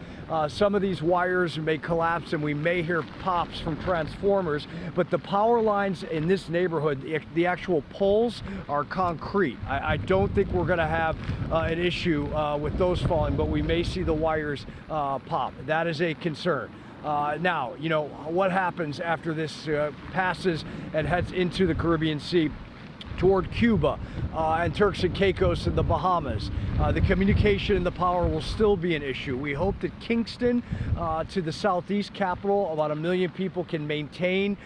Some of these wires may collapse and we may hear pops from transformers, but the power lines in this neighborhood, the actual poles are concrete. I don't think we're going to have an issue with those falling, but we may see the wires pop. That is a concern. Now, you know, what happens after this passes and heads into the Caribbean Sea toward Cuba and Turks and Caicos and the Bahamas. The communication and the power will still be an issue. We hope that Kingston to the southeast capital, about 1 million people, can maintain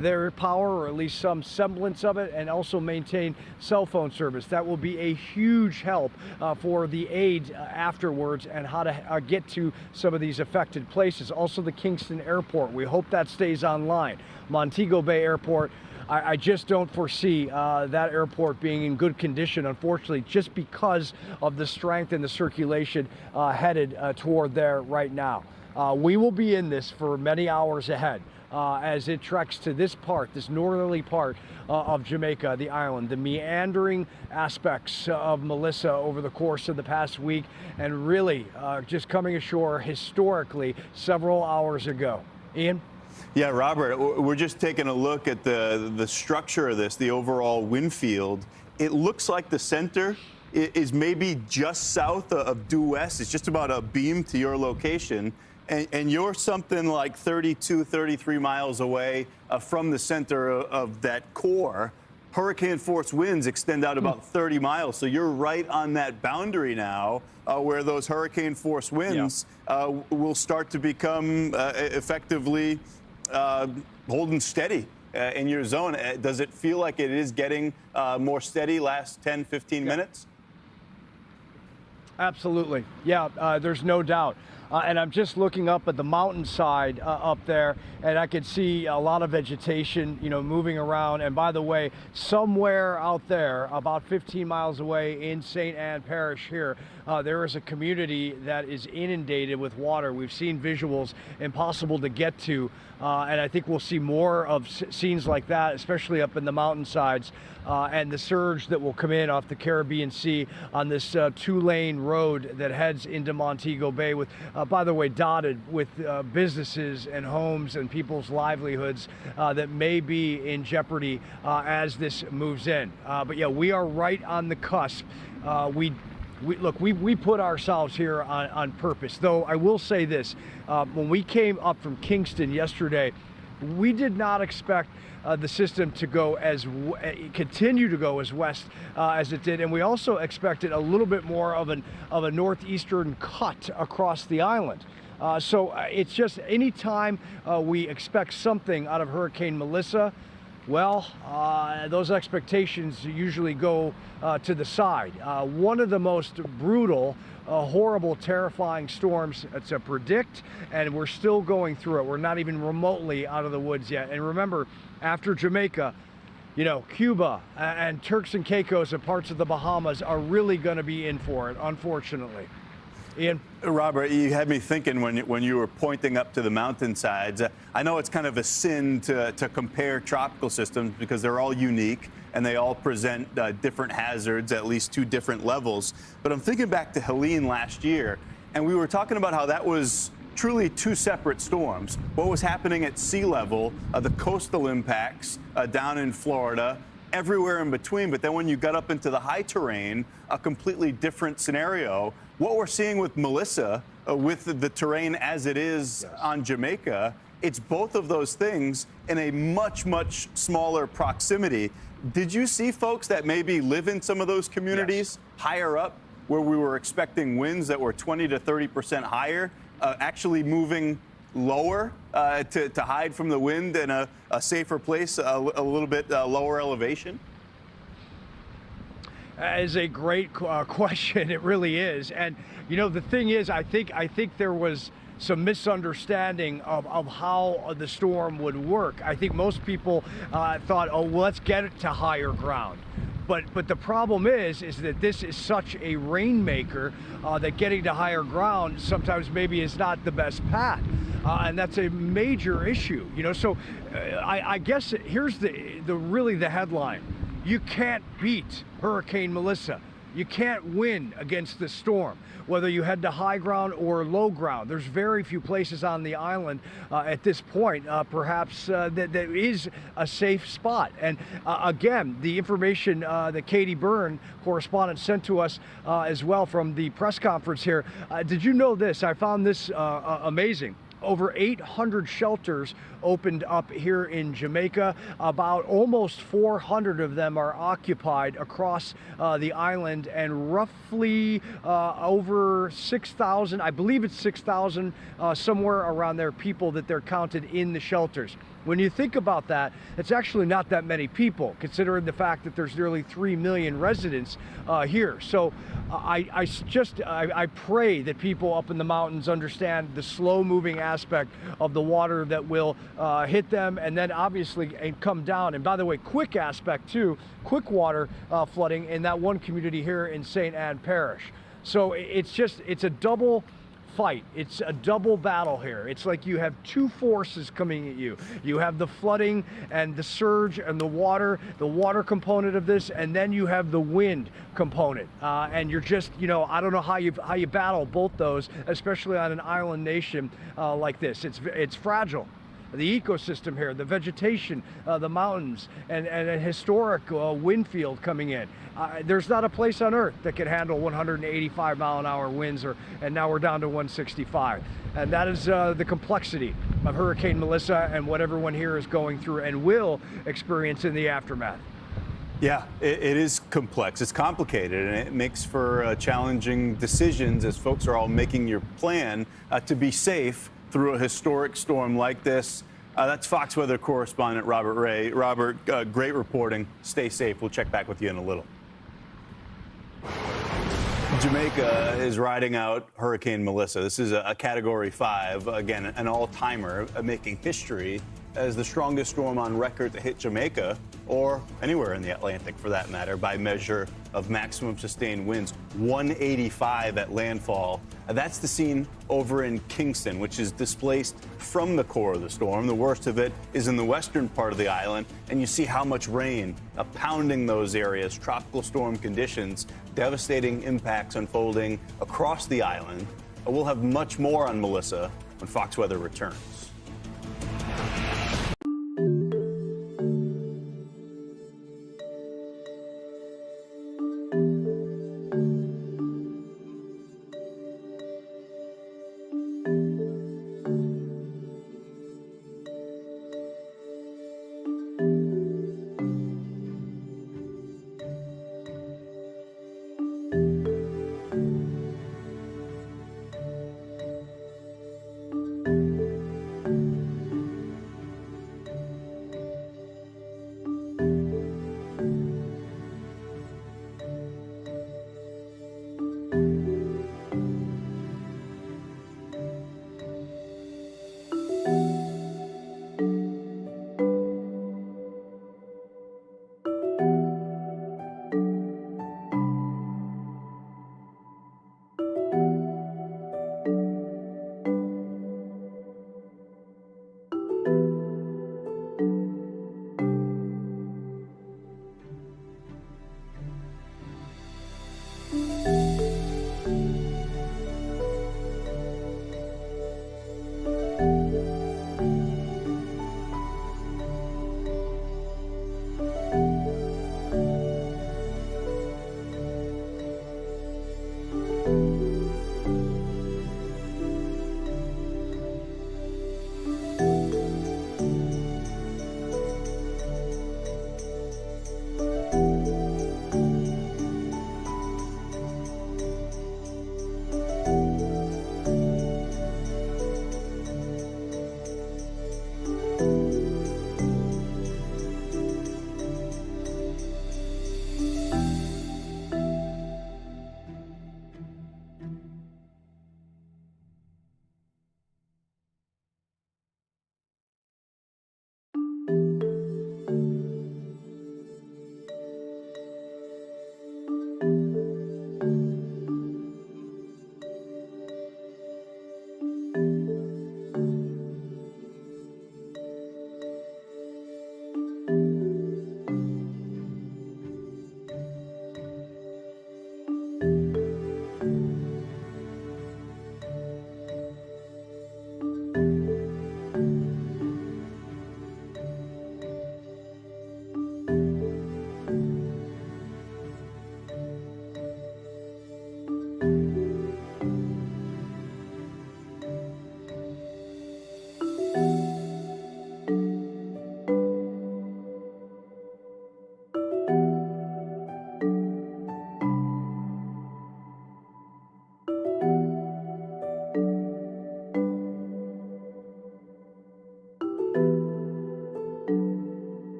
their power, or at least some semblance of it, and also maintain cell phone service. That will be a huge help for the aid afterwards and how to get to some of these affected places. Also the Kingston Airport, we hope that stays online. Montego Bay Airport, I just don't foresee that airport being in good condition, unfortunately, just because of the strength and the circulation headed toward there right now. We will be in this for many hours ahead as it treks to this part, this northerly part of Jamaica, the island, the meandering aspects of Melissa over the course of the past week, and really just coming ashore historically several hours ago. Ian? Yeah, Robert, we're just taking a look at the structure of this, the overall wind field. It looks like the center is maybe just south of due west. It's just about a beam to your location. And you're something like 32, 33 miles away from the center of that core. Hurricane force winds extend out about 30 miles. So you're right on that boundary now where those hurricane force winds will start to become effectively holding steady in your zone. Does it feel like it is getting more steady last 10, 15 minutes? Absolutely. Yeah, there's no doubt. And I'm just looking up at the mountainside up there, and I could see a lot of vegetation, you know, moving around. And by the way, somewhere out there, about 15 miles away in St. Ann Parish here, there is a community that is inundated with water. We've seen visuals impossible to get to, and I think we'll see more of scenes like that, especially up in the mountainsides, and the surge that will come in off the Caribbean Sea on this two-lane road that heads into Montego Bay with, by the way, dotted with businesses and homes and people's livelihoods that may be in jeopardy as this moves in. But yeah, we are right on the cusp. We put ourselves here on purpose, though I will say this, when we came up from Kingston yesterday, we did not expect the system to go continue to go as west as it did, and we also expected a little bit more of a northeastern cut across the island. So it's just anytime we expect something out of Hurricane Melissa, well, those expectations usually go to the side. One of the most brutal, horrible, terrifying storms to predict, and we're still going through it. We're not even remotely out of the woods yet. And remember, after Jamaica, you know, Cuba and Turks and Caicos and parts of the Bahamas are really going to be in for it, unfortunately. Ian? Robert, you had me thinking when you were pointing up to the mountainsides. I know it's kind of a sin to compare tropical systems because they're all unique and they all present different hazards, at least to different levels. But I'm thinking back to Helene last year, and we were talking about how that was truly two separate storms. What was happening at sea level, the coastal impacts down in Florida, everywhere in between. But then when you got up into the high terrain, a completely different scenario. What we're seeing with Melissa, with the terrain as it is on Jamaica, it's both of those things in a much, much smaller proximity. Did you see folks that maybe live in some of those communities higher up where we were expecting winds that were 20 to 30% higher, actually moving lower to hide from the wind in a safer place, a little bit lower elevation? That is a great question. It really is. And, you know, the thing is, I think there was some misunderstanding of how the storm would work. I think most people thought, oh, well, let's get it to higher ground. But the problem is that this is such a rainmaker that getting to higher ground sometimes maybe is not the best path. And that's a major issue, you know. So I guess here's really the headline. You can't beat Hurricane Melissa. You can't win against the storm, whether you head to high ground or low ground. There's very few places on the island at this point, perhaps, that is a safe spot. And again, the information that Katie Byrne, correspondent, sent to us as well from the press conference here. Did you know this? I found this amazing. Over 800 shelters opened up here in Jamaica. About almost 400 of them are occupied across the island, and roughly over 6,000, I believe it's 6,000, somewhere around there, people that they're counted in the shelters. When you think about that, it's actually not that many people, considering the fact that there's nearly 3 million residents here. So I pray that people up in the mountains understand the slow-moving aspect of the water that will hit them, and then obviously come down. And by the way, quick aspect too, quick water flooding in that one community here in St. Ann Parish. So it's a double fight. It's a double battle here. It's like you have two forces coming at you. You have the flooding and the surge and the water component of this, and then you have the wind component. And you're just, you know, I don't know how you battle both those, especially on an island nation like this. It's fragile. the ecosystem here, the vegetation, the mountains, and a historic wind field coming in. There's not a place on earth that can handle 185-mile-an-hour winds, and now we're down to 165. And that is the complexity of Hurricane Melissa and what everyone here is going through and will experience in the aftermath. Yeah, it is complex. It's complicated, and it makes for challenging decisions as folks are all making your plan to be safe through a historic storm like this. That's Fox Weather correspondent Robert Ray. Robert, great reporting. Stay safe. We'll check back with you in a little. Jamaica is riding out Hurricane Melissa. This is a Category 5, again, an all-timer, making history as the strongest storm on record to hit Jamaica, or anywhere in the Atlantic for that matter, by measure of maximum sustained winds, 185 at landfall. That's the scene over in Kingston, which is displaced from the core of the storm. The worst of it is in the western part of the island, and you see how much rain pounding those areas, tropical storm conditions, devastating impacts unfolding across the island. We'll have much more on Melissa when Fox Weather returns.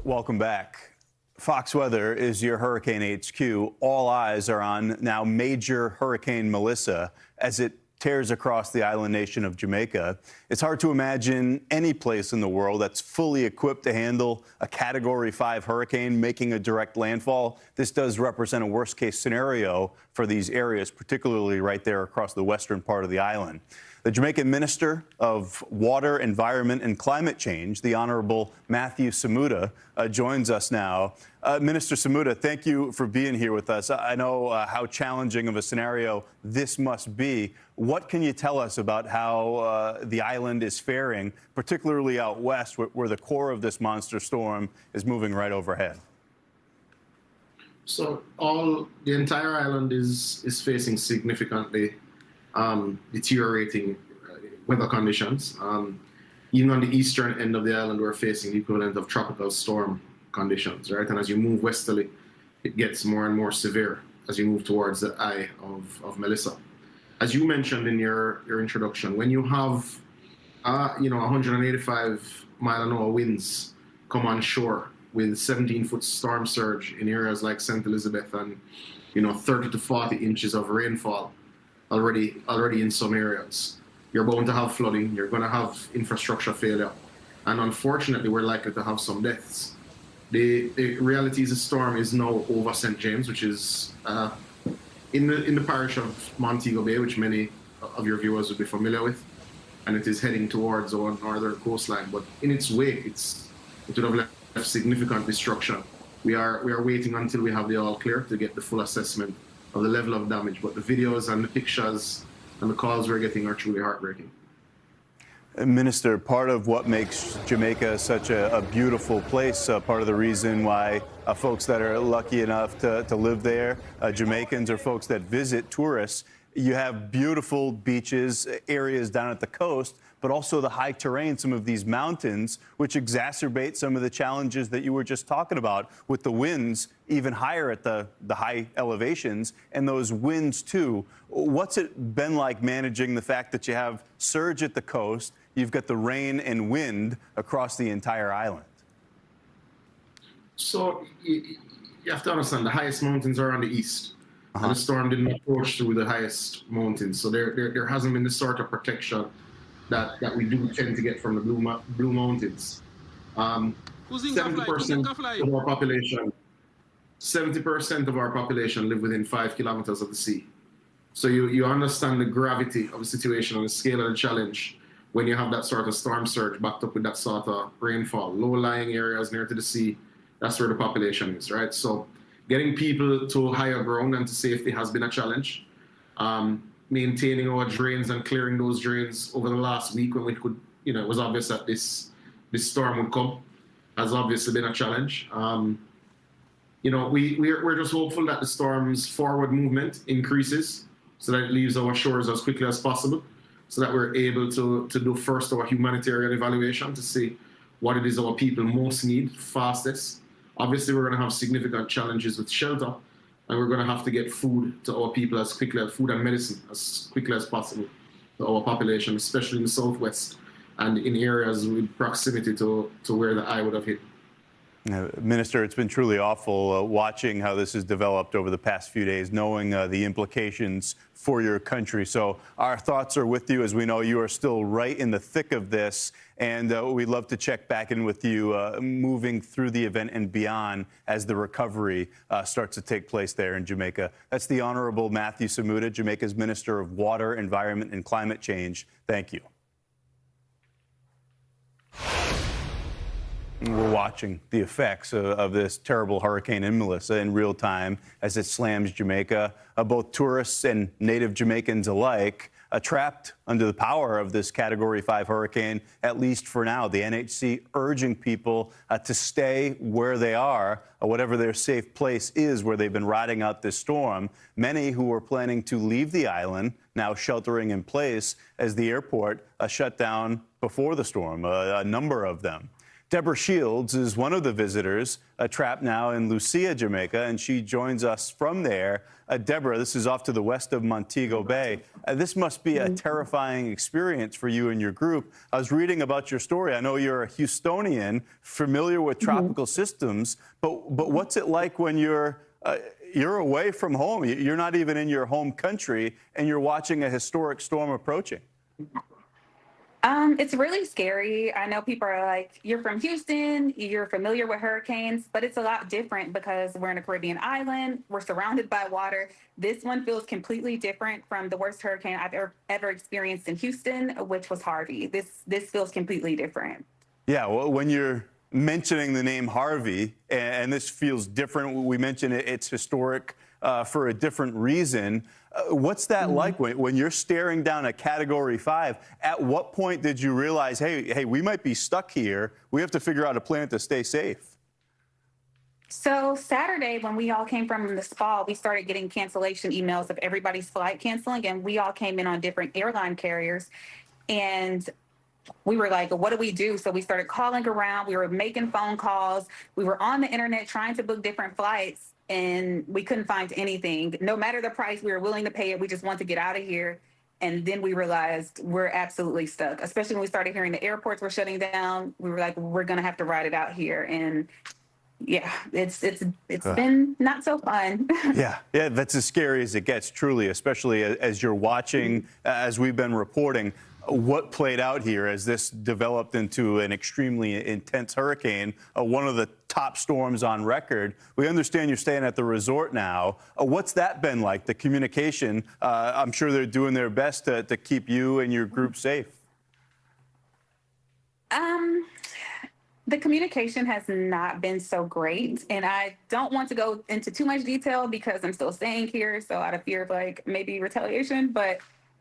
Welcome back. Fox Weather is your Hurricane HQ. All eyes are on now Major Hurricane Melissa as it tears across the island nation of Jamaica. It's hard to imagine any place in the world that's fully equipped to handle a Category 5 hurricane making a direct landfall. This does represent a worst-case scenario for these areas, particularly right there across the western part of the island. The Jamaican Minister of Water, Environment and Climate Change, the Honorable Matthew Samuda, joins us now. Minister Samuda, thank you for being here with us. I know how challenging of a scenario this must be. What can you tell us about how the island is faring, particularly out west, where the core of this monster storm is moving right overhead? So the entire island is facing significantly deteriorating weather conditions. Even on the eastern end of the island, we're facing the equivalent of tropical storm conditions, right? And as you move westerly, it gets more and more severe as you move towards the eye of Melissa. As you mentioned in your introduction, when you have 185 mile an hour winds come on shore with 17-foot storm surge in areas like St. Elizabeth and 30 to 40 inches of rainfall already in some areas, you're bound to have flooding, you're going to have infrastructure failure, and unfortunately we're likely to have some deaths. The reality is the storm is now over St. James, which is in the parish of Montego Bay, which many of your viewers would be familiar with, and it is heading towards our northern coastline. But in its wake, it would have left significant destruction. We are waiting until we have the all clear to get the full assessment of the level of damage. But the videos and the pictures and the calls we're getting are truly heartbreaking. Minister, part of what makes Jamaica such a beautiful place, part of the reason why folks that are lucky enough to live there, Jamaicans or folks that visit, tourists, you have beautiful beaches, areas down at the coast, but also the high terrain, some of these mountains, which exacerbate some of the challenges that you were just talking about with the winds even higher at the high elevations and those winds too. What's it been like managing the fact that you have surge at the coast, you've got the rain and wind across the entire island? So you have to understand the highest mountains are on the east. And the storm didn't approach through the highest mountains. So there hasn't been the sort of protection that we do tend to get from the Blue Mountains. 70% of our population, 70% of our population live within 5 kilometers of the sea. So you understand the gravity of the situation and the scale of the challenge when you have that sort of storm surge backed up with that sort of rainfall. Low-lying areas near to the sea, that's where the population is, right? So getting people to higher ground and to safety has been a challenge. Maintaining our drains and clearing those drains over the last week when we could, it was obvious that this storm would come, has obviously been a challenge. We're just hopeful that the storm's forward movement increases so that it leaves our shores as quickly as possible, so that we're able to do first our humanitarian evaluation to see what it is our people most need fastest. Obviously, we're going to have significant challenges with shelter, and we're going to have to get food to our people as quickly as food and medicine as quickly as possible to our population, especially in the southwest and in areas with proximity to where the eye would have hit. Minister, it's been truly awful watching how this has developed over the past few days, knowing the implications for your country. So our thoughts are with you, as we know you are still right in the thick of this. And we'd love to check back in with you moving through the event and beyond as the recovery starts to take place there in Jamaica. That's the Honorable Matthew Samuda, Jamaica's Minister of Water, Environment and Climate Change. Thank you. We're watching the effects of this terrible hurricane in Melissa in real time as it slams Jamaica. Both tourists and native Jamaicans alike trapped under the power of this Category 5 hurricane, at least for now. The NHC urging people to stay where they are, whatever their safe place is where they've been riding out this storm. Many who were planning to leave the island now sheltering in place as the airport shut down before the storm, a number of them. Deborah Shields is one of the visitors trapped now in Lucia, Jamaica, and she joins us from there. Deborah, this is off to the west of Montego Bay. This must be a terrifying experience for you and your group. I was reading about your story. I know you're a Houstonian, familiar with tropical systems, but what's it like when you're away from home? You're not even in your home country, and you're watching a historic storm approaching. It's really scary. I know people are like, you're from Houston, you're familiar with hurricanes, but it's a lot different because we're in a Caribbean island, we're surrounded by water. This one feels completely different from the worst hurricane I've ever experienced in Houston, which was Harvey. This feels completely different. Yeah, well, when you're mentioning the name Harvey, and this feels different, we mentioned it's historic for a different reason. What's that like when you're staring down a Category 5? At what point did you realize, hey, we might be stuck here. We have to figure out a plan to stay safe? So Saturday, when we all came from the spa, we started getting cancellation emails of everybody's flight canceling, and we all came in on different airline carriers. And we were like, what do we do? So we started calling around. We were making phone calls. We were on the internet trying to book different flights, and we couldn't find anything. No matter the price, we were willing to pay it. We just want to get out of here. And then we realized we're absolutely stuck, especially when we started hearing the airports were shutting down. We were like, we're going to have to ride it out here. And yeah, it's been not so fun. Yeah, that's as scary as it gets, truly, especially as you're watching, as we've been reporting, what played out here as this developed into an extremely intense hurricane, one of the top storms on record. We understand you're staying at the resort now. What's that been like, the communication? I'm sure they're doing their best to keep you and your group safe. The communication has not been so great, and I don't want to go into too much detail because I'm still staying here, so out of fear of like maybe retaliation, but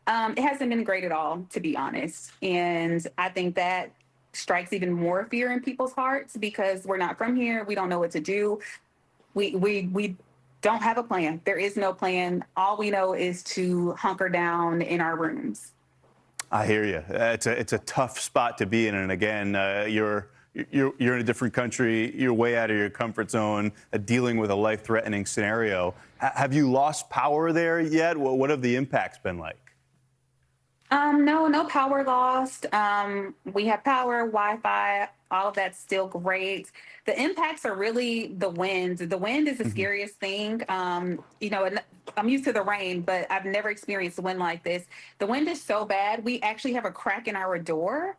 it hasn't been great at all, to be honest. And I think that strikes even more fear in people's hearts because we're not from here. We don't know what to do. We don't have a plan. There is no plan. All we know is to hunker down in our rooms. I hear you. It's a tough spot to be in. And again, you're in a different country. You're way out of your comfort zone, dealing with a life-threatening scenario. Have you lost power there yet? What have the impacts been like? No power lost. We have power, Wi-Fi, all of that's still great. The impacts are really the wind. The wind is the scariest thing. You know, I'm used to the rain, but I've never experienced wind like this. The wind is so bad, we actually have a crack in our door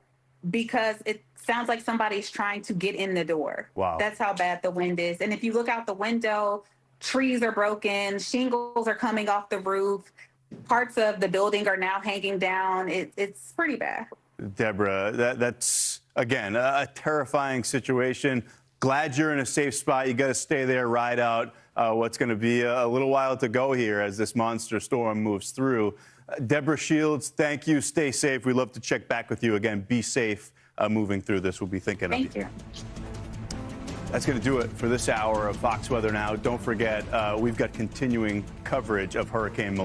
because it sounds like somebody's trying to get in the door. Wow. That's how bad the wind is. And if you look out the window, trees are broken, shingles are coming off the roof. Parts of the building are now hanging down. It's pretty bad. Deborah, that's, again, a terrifying situation. Glad you're in a safe spot. You got to stay there, ride out what's going to be a little while to go here as this monster storm moves through. Deborah Shields, thank you. Stay safe. We'd love to check back with you again. Be safe moving through this. We'll be thinking of you. Thank you. That's going to do it for this hour of Fox Weather Now. Don't forget, we've got continuing coverage of Hurricane Melissa.